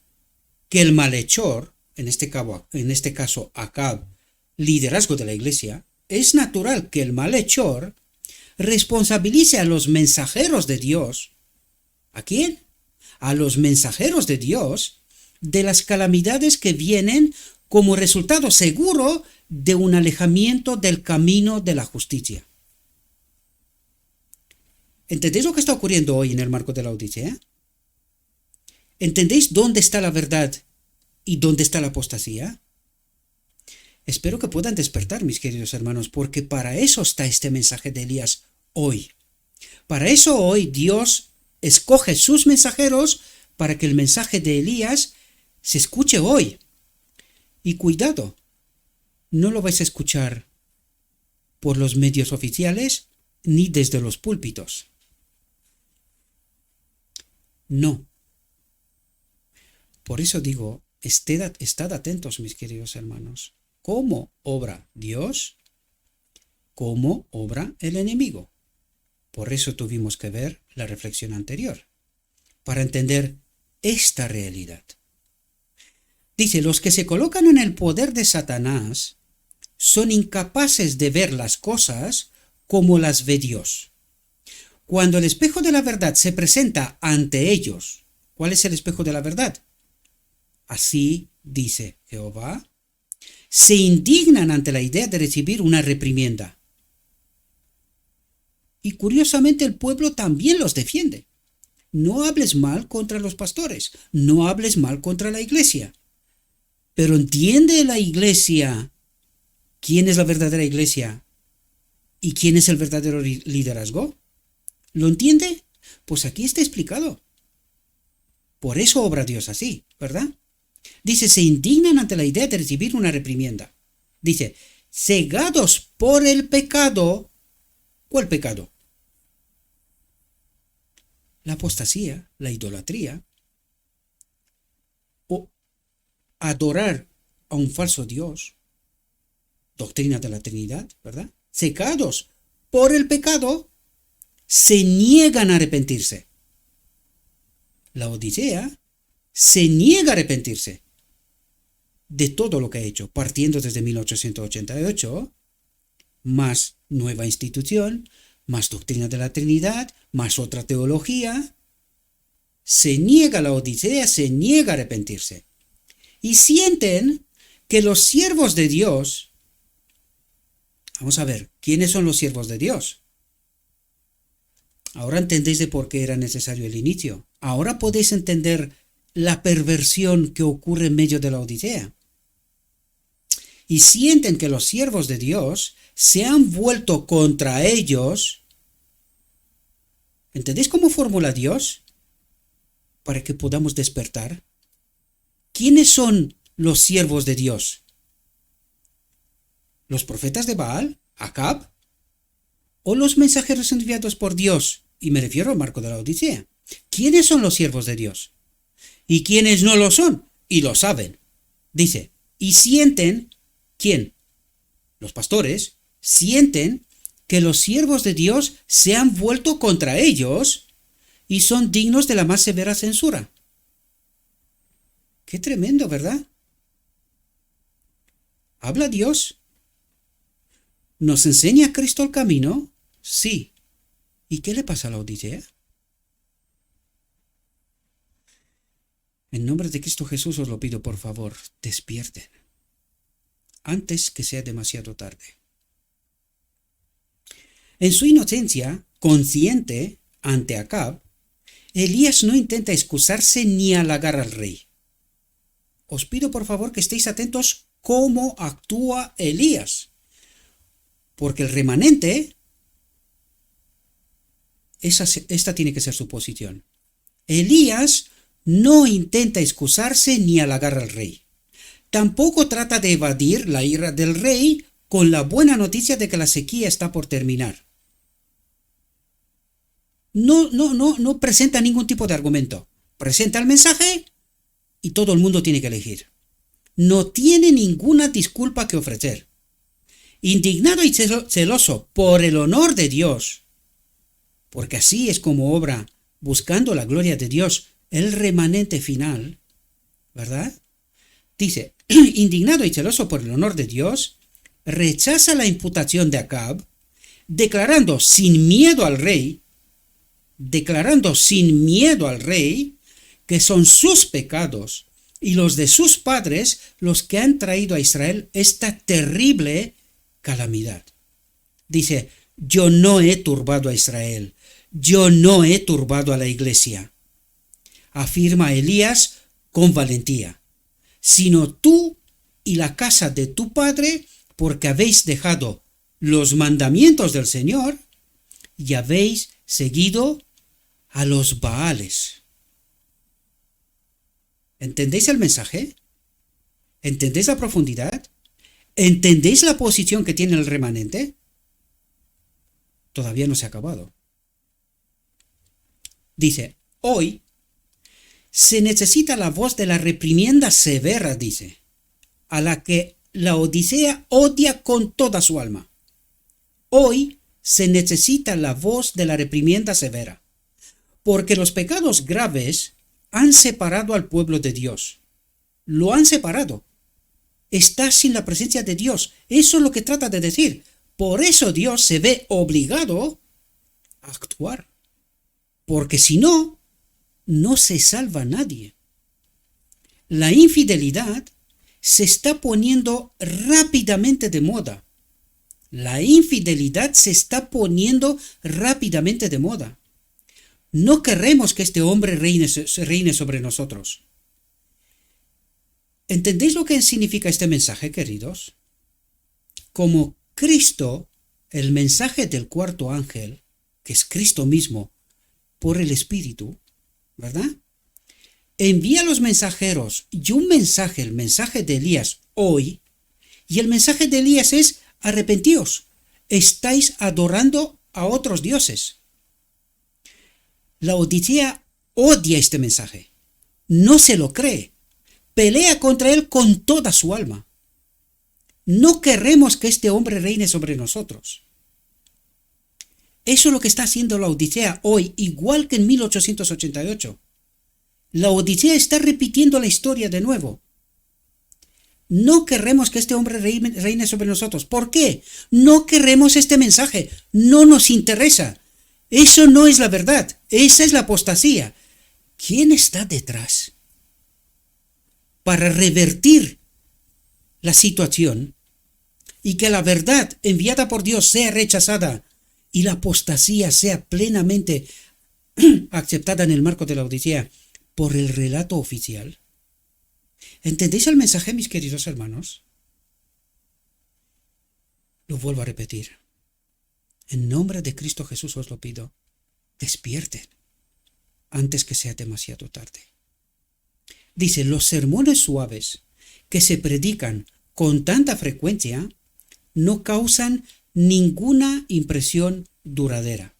que el malhechor, en este caso Acab, liderazgo de la iglesia, es natural que el malhechor responsabilice a los mensajeros de Dios. ¿A quién? A los mensajeros de Dios de las calamidades que vienen como resultado seguro de un alejamiento del camino de la justicia. ¿Entendéis lo que está ocurriendo hoy en el marco de la Odisea? ¿Entendéis dónde está la verdad y dónde está la apostasía? Espero que puedan despertar, mis queridos hermanos, porque para eso está este mensaje de Elías hoy. Para eso hoy Dios escoge sus mensajeros para que el mensaje de Elías se escuche hoy. Y cuidado, no lo vais a escuchar por los medios oficiales ni desde los púlpitos. No. Por eso digo, estad atentos, mis queridos hermanos. ¿Cómo obra Dios? ¿Cómo obra el enemigo? Por eso tuvimos que ver la reflexión anterior, para entender esta realidad. Dice, los que se colocan en el poder de Satanás son incapaces de ver las cosas como las ve Dios. Cuando el espejo de la verdad se presenta ante ellos, ¿cuál es el espejo de la verdad? Así dice Jehová, se indignan ante la idea de recibir una reprimienda. Y curiosamente el pueblo también los defiende. No hables mal contra los pastores, no hables mal contra la iglesia. Pero ¿entiende la iglesia quién es la verdadera iglesia y quién es el verdadero liderazgo? ¿Lo entiende? Pues aquí está explicado. Por eso obra Dios así, ¿verdad? Dice, se indignan ante la idea de recibir una reprimienda. Dice, cegados por el pecado. ¿Cuál pecado? La apostasía, la idolatría, o adorar a un falso Dios, doctrina de la Trinidad, ¿verdad? Cegados por el pecado, se niegan a arrepentirse. La Odisea se niega a arrepentirse de todo lo que ha hecho, partiendo desde 1888, más nueva institución, más doctrina de la Trinidad, más otra teología. Se niega la Odisea, se niega a arrepentirse. Y sienten que los siervos de Dios, vamos a ver, ¿quiénes son los siervos de Dios? Ahora entendéis de por qué era necesario el inicio. Ahora podéis entender la perversión que ocurre en medio de la Odisea. Y sienten que los siervos de Dios se han vuelto contra ellos. ¿Entendéis cómo formula Dios? Para que podamos despertar. ¿Quiénes son los siervos de Dios? ¿Los profetas de Baal, Acab? ¿O los mensajeros enviados por Dios? Y me refiero al marco de la Odisea. ¿Quiénes son los siervos de Dios? ¿Y quiénes no lo son? Y lo saben. Dice, y sienten, ¿quién? Los pastores sienten que los siervos de Dios se han vuelto contra ellos y son dignos de la más severa censura. Qué tremendo, ¿verdad? ¿Habla Dios? ¿Nos enseña Cristo el camino? Sí. ¿Y qué le pasa a la Odisea? En nombre de Cristo Jesús os lo pido, por favor, despierten, antes que sea demasiado tarde. En su inocencia, consciente ante Acab, Elías no intenta excusarse ni halagar al rey. Os pido por favor que estéis atentos cómo actúa Elías, porque el remanente, esta tiene que ser su posición. Elías no intenta excusarse ni halagar al rey. Tampoco trata de evadir la ira del rey con la buena noticia de que la sequía está por terminar. No presenta ningún tipo de argumento. Presenta el mensaje y todo el mundo tiene que elegir. No tiene ninguna disculpa que ofrecer. Indignado y celoso por el honor de Dios, porque así es como obra, buscando la gloria de Dios, el remanente final, ¿verdad? Dice, indignado y celoso por el honor de Dios, rechaza la imputación de Acab, declarando sin miedo al rey que son sus pecados y los de sus padres los que han traído a Israel esta terrible calamidad. Dice, yo no he turbado a Israel, yo no he turbado a la iglesia, afirma Elías con valentía, sino tú y la casa de tu padre, porque habéis dejado los mandamientos del Señor y habéis seguido a los Baales. ¿Entendéis el mensaje? ¿Entendéis la profundidad? ¿Entendéis la posición que tiene el remanente? Todavía no se ha acabado. Dice, hoy se necesita la voz de la reprimienda severa, dice, a la que la Odisea odia con toda su alma. Hoy se necesita la voz de la reprimienda severa, porque los pecados graves han separado al pueblo de Dios. Lo han separado. Está sin la presencia de Dios. Eso es lo que trata de decir. Por eso Dios se ve obligado a actuar. Porque si no, no se salva nadie. La infidelidad se está poniendo rápidamente de moda. La infidelidad se está poniendo rápidamente de moda. No queremos que este hombre reine sobre nosotros. ¿Entendéis lo que significa este mensaje, queridos? Como Cristo, el mensaje del cuarto ángel, que es Cristo mismo, por el Espíritu, ¿verdad? Envía a los mensajeros y un mensaje, el mensaje de Elías hoy, y el mensaje de Elías es arrepentíos, estáis adorando a otros dioses. La Odisea odia este mensaje, no se lo cree, pelea contra él con toda su alma. No queremos que este hombre reine sobre nosotros. Eso es lo que está haciendo la Odisea hoy, igual que en 1888. La Odisea está repitiendo la historia de nuevo. No queremos que este hombre reine sobre nosotros. ¿Por qué? No queremos este mensaje. No nos interesa. Eso no es la verdad. Esa es la apostasía. ¿Quién está detrás? Para revertir la situación y que la verdad enviada por Dios sea rechazada y la apostasía sea plenamente aceptada en el marco de la Odisea. por el relato oficial. ¿Entendéis el mensaje, mis queridos hermanos? Lo vuelvo a repetir. En nombre de Cristo Jesús os lo pido. Despierten antes que sea demasiado tarde. Dice, los sermones suaves que se predican con tanta frecuencia no causan ninguna impresión duradera.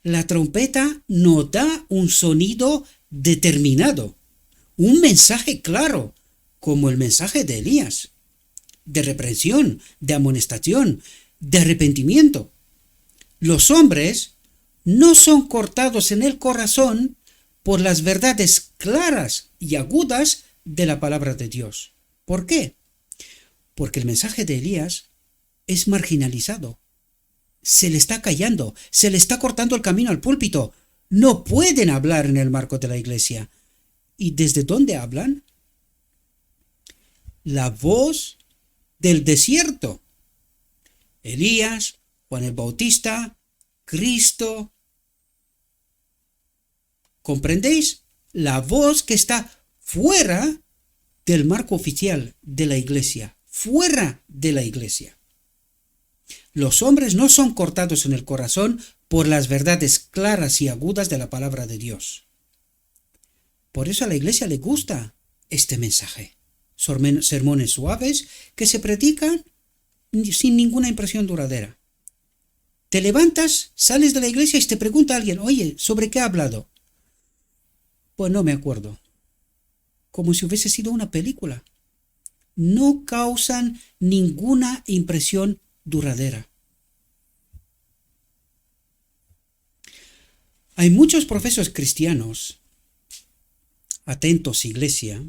La trompeta no da un sonido determinado, un mensaje claro, como el mensaje de Elías, de reprensión, de amonestación, de arrepentimiento. Los hombres no son cortados en el corazón por las verdades claras y agudas de la palabra de Dios. ¿Por qué? Porque el mensaje de Elías es marginalizado. Se le está callando, se le está cortando el camino al púlpito. No pueden hablar en el marco de la iglesia. ¿Y desde dónde hablan? La voz del desierto. Elías, Juan el Bautista, Cristo. ¿Comprendéis? La voz que está fuera del marco oficial de la iglesia, fuera de la iglesia. Los hombres no son cortados en el corazón por las verdades claras y agudas de la palabra de Dios. Por eso a la iglesia le gusta este mensaje. Sermones suaves que se predican sin ninguna impresión duradera. Te levantas, sales de la iglesia y te pregunta alguien, oye, ¿sobre qué ha hablado? Pues no me acuerdo. Como si hubiese sido una película. No causan ninguna impresión duradera. Hay muchos profesos cristianos, atentos iglesia,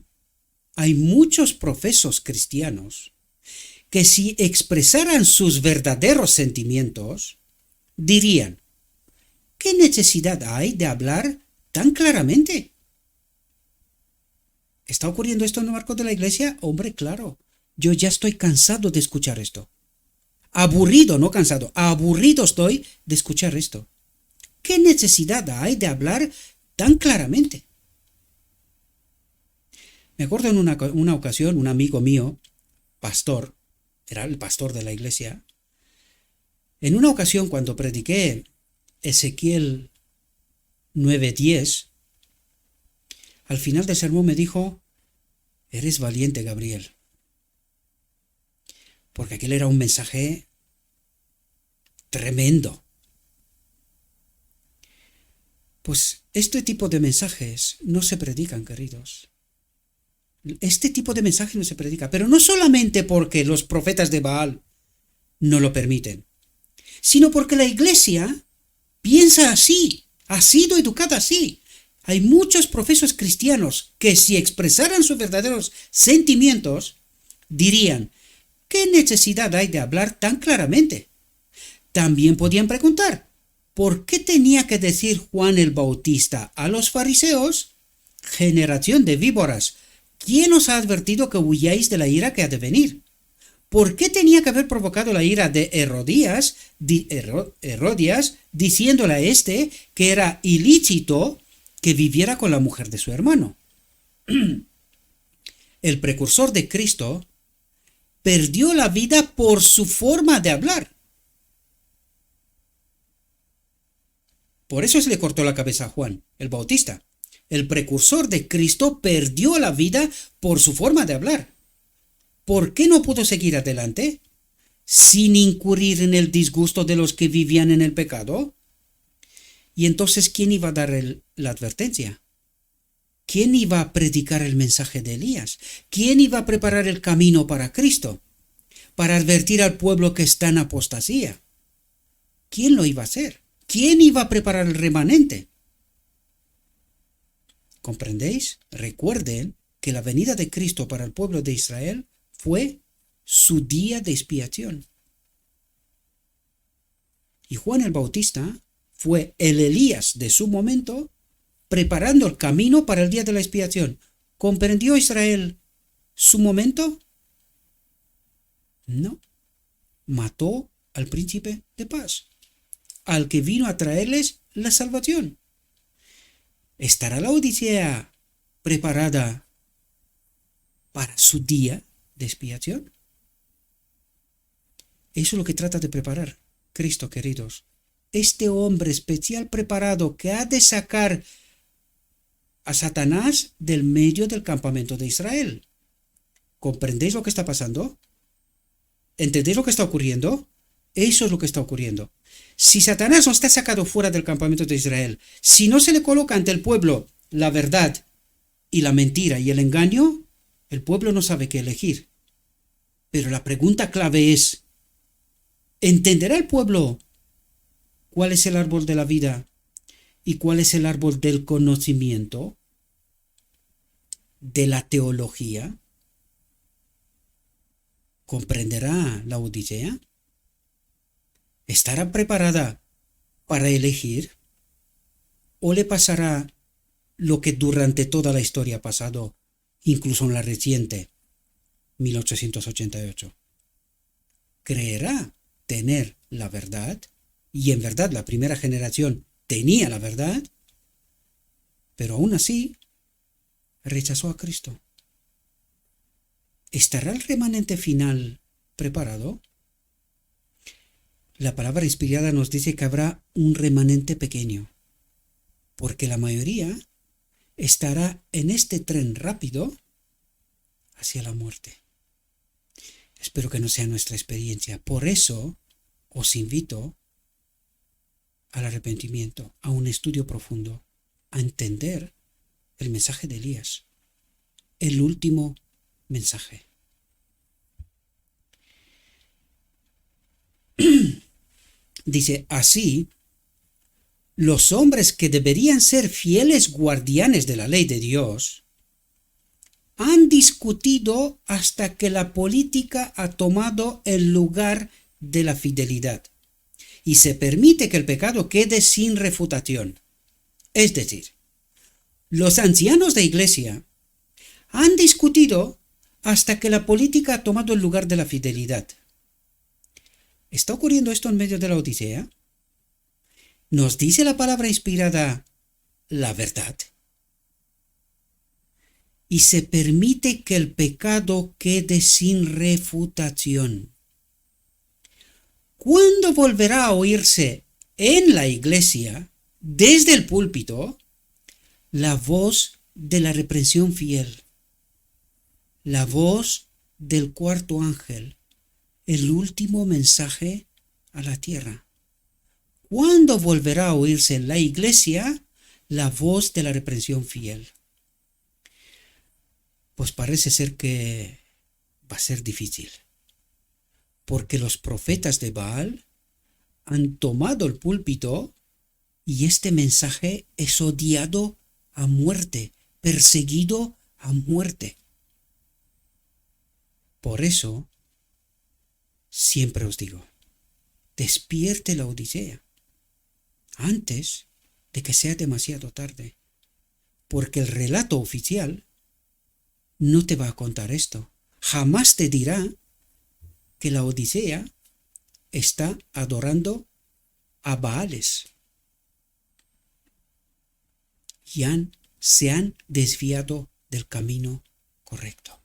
hay muchos profesos cristianos que si expresaran sus verdaderos sentimientos, dirían, ¿qué necesidad hay de hablar tan claramente? ¿Está ocurriendo esto en el marco de la iglesia? Hombre, claro, yo ya estoy cansado de escuchar esto. Aburrido, no cansado, aburrido estoy de escuchar esto. ¿Qué necesidad hay de hablar tan claramente? Me acuerdo en una ocasión, un amigo mío, pastor, era el pastor de la iglesia, en una ocasión cuando prediqué Ezequiel 9:10, al final del sermón me dijo, eres valiente, Gabriel. Porque aquel era un mensaje tremendo. Pues este tipo de mensajes no se predican, queridos. Este tipo de mensaje no se predica, pero no solamente porque los profetas de Baal no lo permiten, sino porque la iglesia piensa así, ha sido educada así. Hay muchos profesos cristianos que si expresaran sus verdaderos sentimientos, dirían, ¿qué necesidad hay de hablar tan claramente? También podían preguntar, ¿por qué tenía que decir Juan el Bautista a los fariseos, generación de víboras, ¿quién os ha advertido que huyáis de la ira que ha de venir? ¿Por qué tenía que haber provocado la ira de Herodías diciéndole a este que era ilícito que viviera con la mujer de su hermano? El precursor de Cristo perdió la vida por su forma de hablar. Por eso se le cortó la cabeza a Juan el Bautista. El precursor de Cristo perdió la vida por su forma de hablar. ¿Por qué no pudo seguir adelante? Sin incurrir en el disgusto de los que vivían en el pecado. Y entonces, ¿quién iba a dar la advertencia? ¿Quién iba a predicar el mensaje de Elías? ¿Quién iba a preparar el camino para Cristo? Para advertir al pueblo que está en apostasía. ¿Quién lo iba a hacer? ¿Quién iba a preparar el remanente? ¿Comprendéis? Recuerden que la venida de Cristo para el pueblo de Israel fue su día de expiación. Y Juan el Bautista fue el Elías de su momento, preparando el camino para el día de la expiación. ¿Comprendió Israel su momento? No. Mató al príncipe de paz, al que vino a traerles la salvación. ¿Estará la Odisea preparada para su día de expiación? Eso es lo que trata de preparar Cristo, queridos. Este hombre especial preparado que ha de sacar a Satanás del medio del campamento de Israel. ¿Comprendéis lo que está pasando? ¿Entendéis lo que está ocurriendo? Eso es lo que está ocurriendo. Si Satanás no está sacado fuera del campamento de Israel, si no se le coloca ante el pueblo la verdad y la mentira y el engaño, el pueblo no sabe qué elegir. Pero la pregunta clave es, ¿entenderá el pueblo cuál es el árbol de la vida y cuál es el árbol del conocimiento, de la teología? ¿Comprenderá la Odisea? ¿Estará preparada para elegir? ¿O le pasará lo que durante toda la historia ha pasado, incluso en la reciente, 1888? ¿Creerá tener la verdad? Y en verdad la primera generación tenía la verdad, pero aún así rechazó a Cristo. ¿Estará el remanente final preparado? La palabra inspirada nos dice que habrá un remanente pequeño, porque la mayoría estará en este tren rápido hacia la muerte. Espero que no sea nuestra experiencia. Por eso os invito al arrepentimiento, a un estudio profundo, a entender el mensaje de Elías, el último mensaje. Dice, así, los hombres que deberían ser fieles guardianes de la ley de Dios han discutido hasta que la política ha tomado el lugar de la fidelidad y se permite que el pecado quede sin refutación. Es decir, los ancianos de iglesia han discutido hasta que la política ha tomado el lugar de la fidelidad. ¿Está ocurriendo esto en medio de la Odisea? ¿Nos dice la palabra inspirada la verdad? Y se permite que el pecado quede sin refutación. ¿Cuándo volverá a oírse en la iglesia, desde el púlpito, la voz de la reprensión fiel? La voz del cuarto ángel, el último mensaje a la tierra. ¿Cuándo volverá a oírse en la iglesia la voz de la reprensión fiel? Pues parece ser que va a ser difícil, porque los profetas de Baal han tomado el púlpito y este mensaje es odiado a muerte, perseguido a muerte. Por eso, siempre os digo, despierte la Odisea antes de que sea demasiado tarde, porque el relato oficial no te va a contar esto. Jamás te dirá que la Odisea está adorando a Baales. Y se han desviado del camino correcto.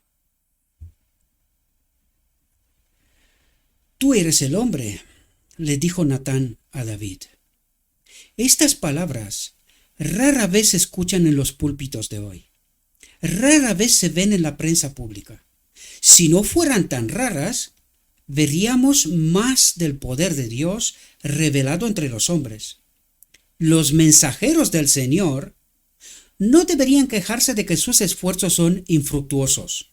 Tú eres el hombre, le dijo Natán a David. Estas palabras rara vez se escuchan en los púlpitos de hoy. Rara vez se ven en la prensa pública. Si no fueran tan raras, veríamos más del poder de Dios revelado entre los hombres. Los mensajeros del Señor no deberían quejarse de que sus esfuerzos son infructuosos.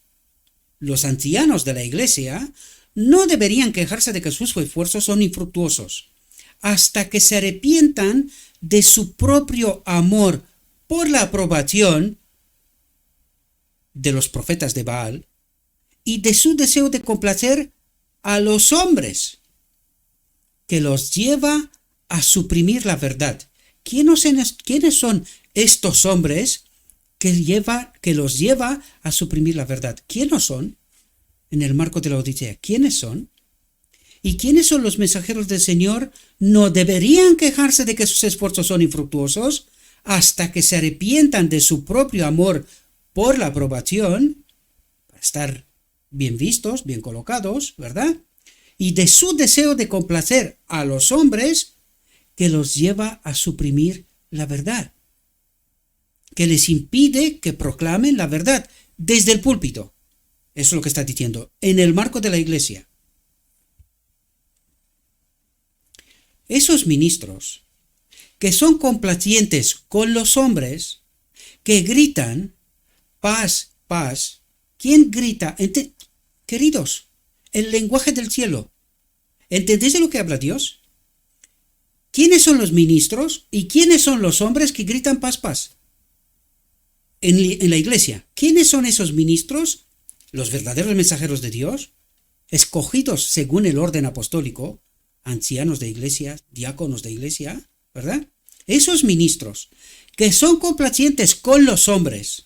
Los ancianos de la iglesia no deberían quejarse de que sus esfuerzos son infructuosos, hasta que se arrepientan de su propio amor por la aprobación de los profetas de Baal y de su deseo de complacer a los hombres, que los lleva a suprimir la verdad. ¿Quiénes son estos hombres que los lleva a suprimir la verdad? ¿Quiénes son? En el marco de la Odisea, ¿quiénes son? ¿Y quiénes son los mensajeros del Señor? ¿No deberían quejarse de que sus esfuerzos son infructuosos hasta que se arrepientan de su propio amor por la aprobación, para estar bien vistos, bien colocados, ¿verdad? Y de su deseo de complacer a los hombres, que los lleva a suprimir la verdad, que les impide que proclamen la verdad desde el púlpito. Eso es lo que está diciendo, en el marco de la iglesia. Esos ministros que son complacientes con los hombres, que gritan, paz, paz. ¿Quién grita? Queridos, el lenguaje del cielo. ¿Entendéis de lo que habla Dios? ¿Quiénes son los ministros y quiénes son los hombres que gritan paz, paz? En la iglesia, ¿quiénes son esos ministros? Los verdaderos mensajeros de Dios, escogidos según el orden apostólico, ancianos de iglesia, diáconos de iglesia, ¿verdad? Esos ministros que son complacientes con los hombres.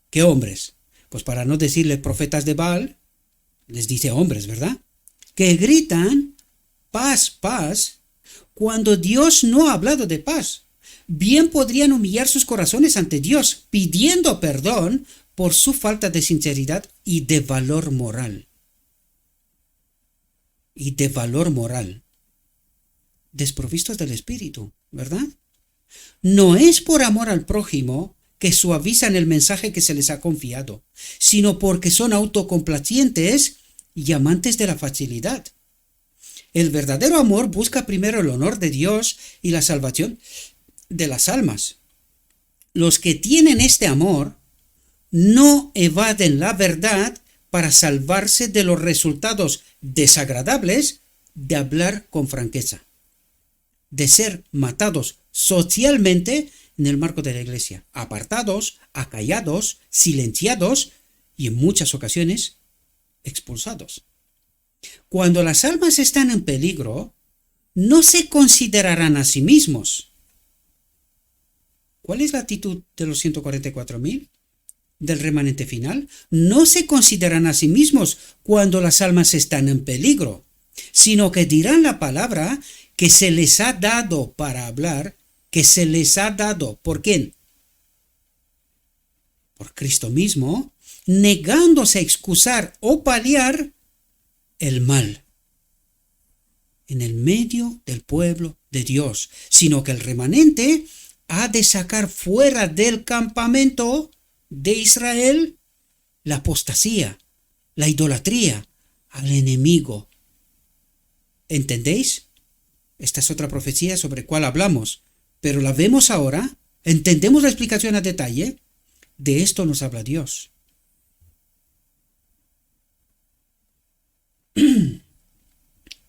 ¿Qué hombres? Pues para no decirles profetas de Baal, les dice hombres, ¿verdad? Que gritan paz, paz, cuando Dios no ha hablado de paz. Bien podrían humillar sus corazones ante Dios, pidiendo perdón por su falta de sinceridad y de valor moral. Desprovistos del Espíritu, ¿verdad? No es por amor al prójimo que suavizan el mensaje que se les ha confiado, sino porque son autocomplacientes y amantes de la facilidad. El verdadero amor busca primero el honor de Dios y la salvación de las almas. Los que tienen este amor no evaden la verdad para salvarse de los resultados desagradables de hablar con franqueza, de ser matados socialmente en el marco de la iglesia, apartados, acallados, silenciados y en muchas ocasiones expulsados. Cuando las almas están en peligro, no se considerarán a sí mismos. ¿Cuál es la actitud de los 144.000? Del remanente final. No se consideran a sí mismos cuando las almas están en peligro, sino que dirán la palabra que se les ha dado para hablar, que se les ha dado. ¿Por quién? Por Cristo mismo, negándose a excusar o paliar el mal en el medio del pueblo de Dios, sino que el remanente ha de sacar fuera del campamento de Israel la apostasía, la idolatría, al enemigo. ¿Entendéis? Esta es otra profecía sobre cuál hablamos, pero la vemos ahora, entendemos la explicación a detalle. De esto nos habla Dios.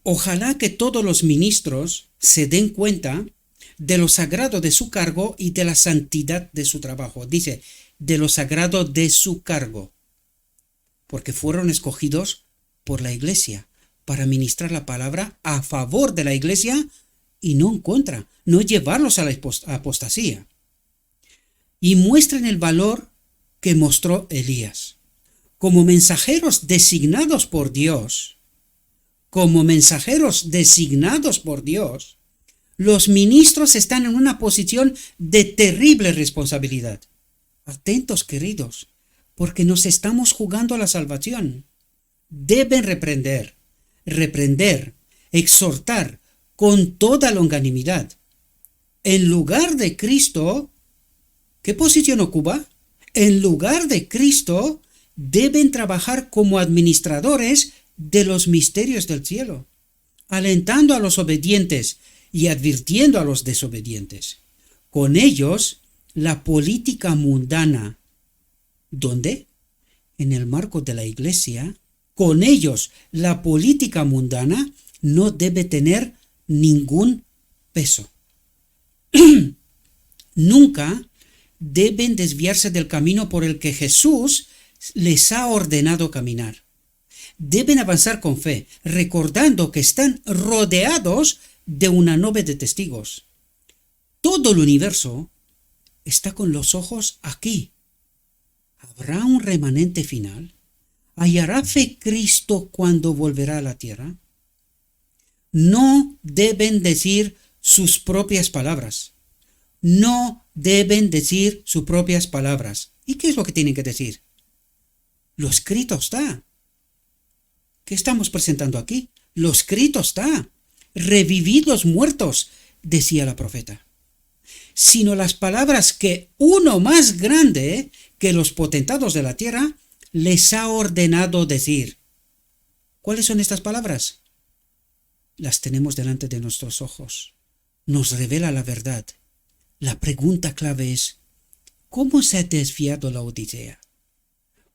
Ojalá que todos los ministros se den cuenta de lo sagrado de su cargo y de la santidad de su trabajo. Dice, de lo sagrado de su cargo, porque fueron escogidos por la iglesia para ministrar la palabra a favor de la iglesia y no en contra, no llevarlos a la apostasía. Y muestren el valor que mostró Elías. Como mensajeros designados por Dios, los ministros están en una posición de terrible responsabilidad. Atentos, queridos, porque nos estamos jugando a la salvación. Deben reprender, exhortar con toda longanimidad. En lugar de Cristo, ¿qué posición ocupa? En lugar de Cristo, deben trabajar como administradores de los misterios del cielo, alentando a los obedientes y advirtiendo a los desobedientes. Con ellos, la política mundana, ¿dónde? En el marco de la iglesia, con ellos la política mundana no debe tener ningún peso. Nunca deben desviarse del camino por el que Jesús les ha ordenado caminar. Deben avanzar con fe, recordando que están rodeados de una nube de testigos. Todo el universo está con los ojos aquí. ¿Habrá un remanente final? ¿Hallará fe Cristo cuando volverá a la tierra? No deben decir sus propias palabras. no deben decir sus propias palabras. ¿Y qué es lo que tienen que decir? Lo escrito está. ¿Qué estamos presentando aquí? Lo escrito está. Revivid los muertos, decía la profeta. Sino las palabras que uno más grande que los potentados de la tierra les ha ordenado decir. ¿Cuáles son estas palabras? Las tenemos delante de nuestros ojos. Nos revela la verdad. La pregunta clave es, ¿cómo se ha desviado la Odisea?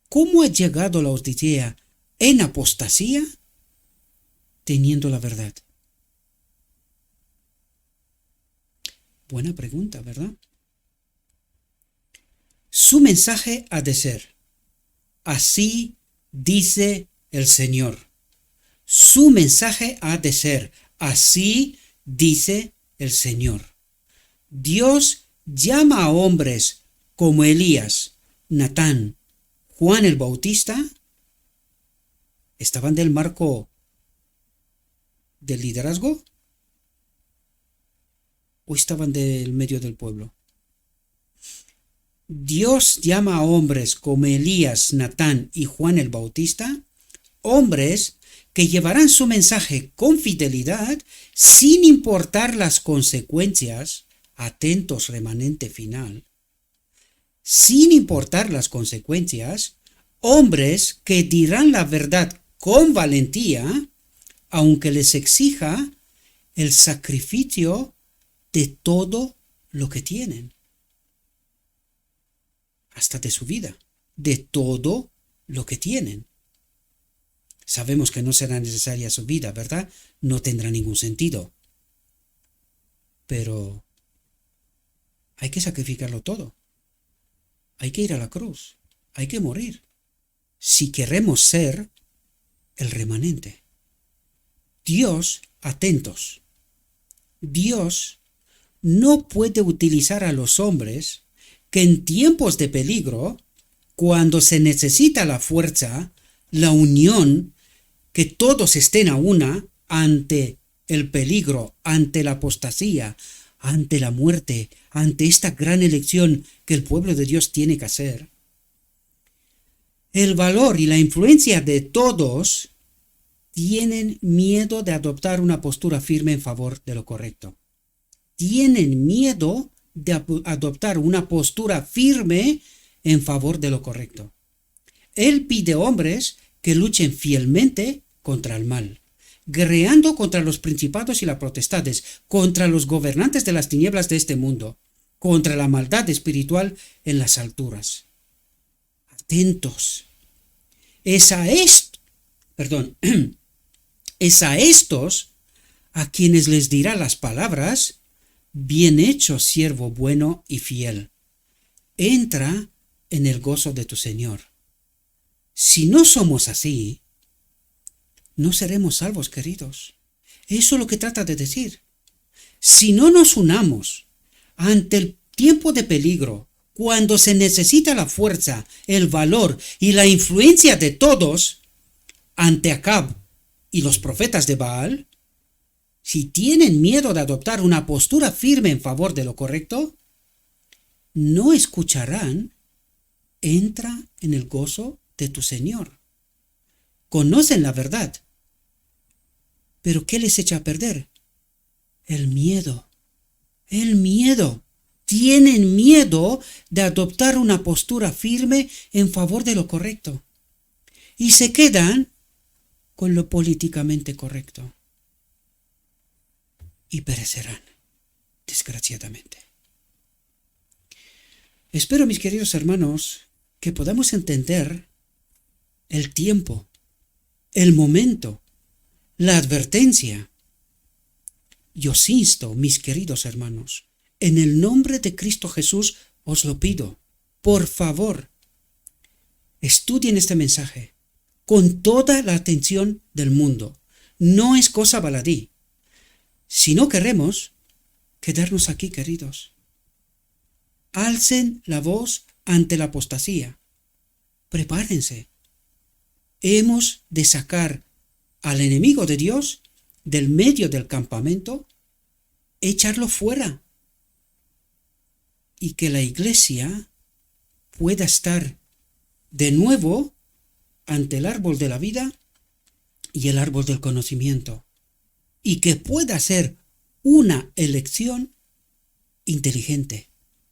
¿Cómo ha llegado la Odisea en apostasía teniendo la verdad? Buena pregunta, ¿verdad? Su mensaje ha de ser, así dice el Señor. Su mensaje ha de ser, así dice el Señor. Dios llama a hombres como Elías, Natán, Juan el Bautista. ¿Estaban del marco del liderazgo? ¿O estaban del medio del pueblo? Dios llama a hombres como Elías, Natán y Juan el Bautista, hombres que llevarán su mensaje con fidelidad sin importar las consecuencias, atentos remanente final, sin importar las consecuencias, hombres que dirán la verdad con valentía, aunque les exija el sacrificio de todo lo que tienen, hasta de su vida, de todo lo que tienen. Sabemos que no será necesaria su vida, ¿verdad? No tendrá ningún sentido. Pero hay que sacrificarlo todo. Hay que ir a la cruz. Hay que morir. Si queremos ser el remanente. Dios, atentos. Dios no puede utilizar a los hombres que en tiempos de peligro, cuando se necesita la fuerza, la unión, que todos estén a una ante el peligro, ante la apostasía, ante la muerte, ante esta gran elección que el pueblo de Dios tiene que hacer. El valor y la influencia de todos tienen miedo de adoptar una postura firme en favor de lo correcto. Tienen miedo de adoptar una postura firme en favor de lo correcto. Él pide hombres que luchen fielmente contra el mal, guerreando contra los principados y las potestades, contra los gobernantes de las tinieblas de este mundo, contra la maldad espiritual en las alturas. Atentos. Es a estos a quienes les dirá las palabras: bien hecho, siervo bueno y fiel. Entra en el gozo de tu Señor. Si no somos así, no seremos salvos, queridos. Eso es lo que trata de decir. Si no nos unamos ante el tiempo de peligro, cuando se necesita la fuerza, el valor y la influencia de todos, ante Acab y los profetas de Baal, si tienen miedo de adoptar una postura firme en favor de lo correcto, no escucharán: entra en el gozo de tu Señor. Conocen la verdad. ¿Pero qué les echa a perder? El miedo. El miedo. Tienen miedo de adoptar una postura firme en favor de lo correcto. Y se quedan con lo políticamente correcto. Y perecerán, desgraciadamente. Espero, mis queridos hermanos, que podamos entender el tiempo, el momento, la advertencia. Y os insto, mis queridos hermanos, en el nombre de Cristo Jesús os lo pido, por favor, estudien este mensaje con toda la atención del mundo. No es cosa baladí. Si no queremos quedarnos aquí, queridos, alcen la voz ante la apostasía. Prepárense. Hemos de sacar al enemigo de Dios del medio del campamento, echarlo fuera. y que la Iglesia pueda estar de nuevo ante el árbol de la vida y el árbol del conocimiento, y que pueda ser una elección inteligente,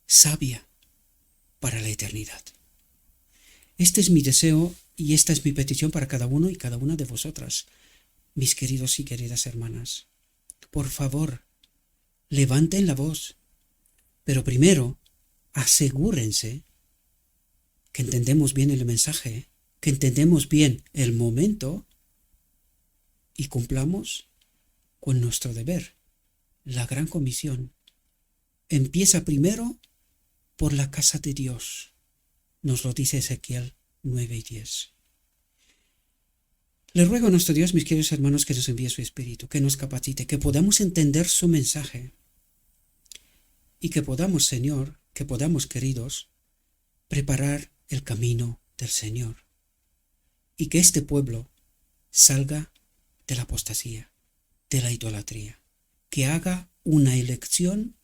sabia, para la eternidad. Este es mi deseo y esta es mi petición para cada uno y cada una de vosotras, mis queridos y queridas hermanas. Por favor, levanten la voz, pero primero asegúrense que entendemos bien el mensaje, que entendemos bien el momento y cumplamos con nuestro deber. La gran comisión empieza primero por la casa de Dios. Nos lo dice Ezequiel 9 y 10. Le ruego a nuestro Dios, mis queridos hermanos, que nos envíe su Espíritu, que nos capacite, que podamos entender su mensaje y que podamos, Señor, que podamos, queridos, preparar el camino del Señor y que este pueblo salga de la apostasía, de la idolatría, que haga una elección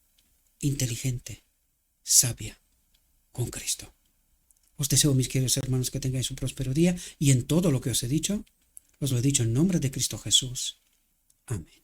inteligente, sabia, con Cristo. Os deseo, mis queridos hermanos, que tengáis un próspero día y en todo lo que os he dicho, os lo he dicho en nombre de Cristo Jesús. Amén.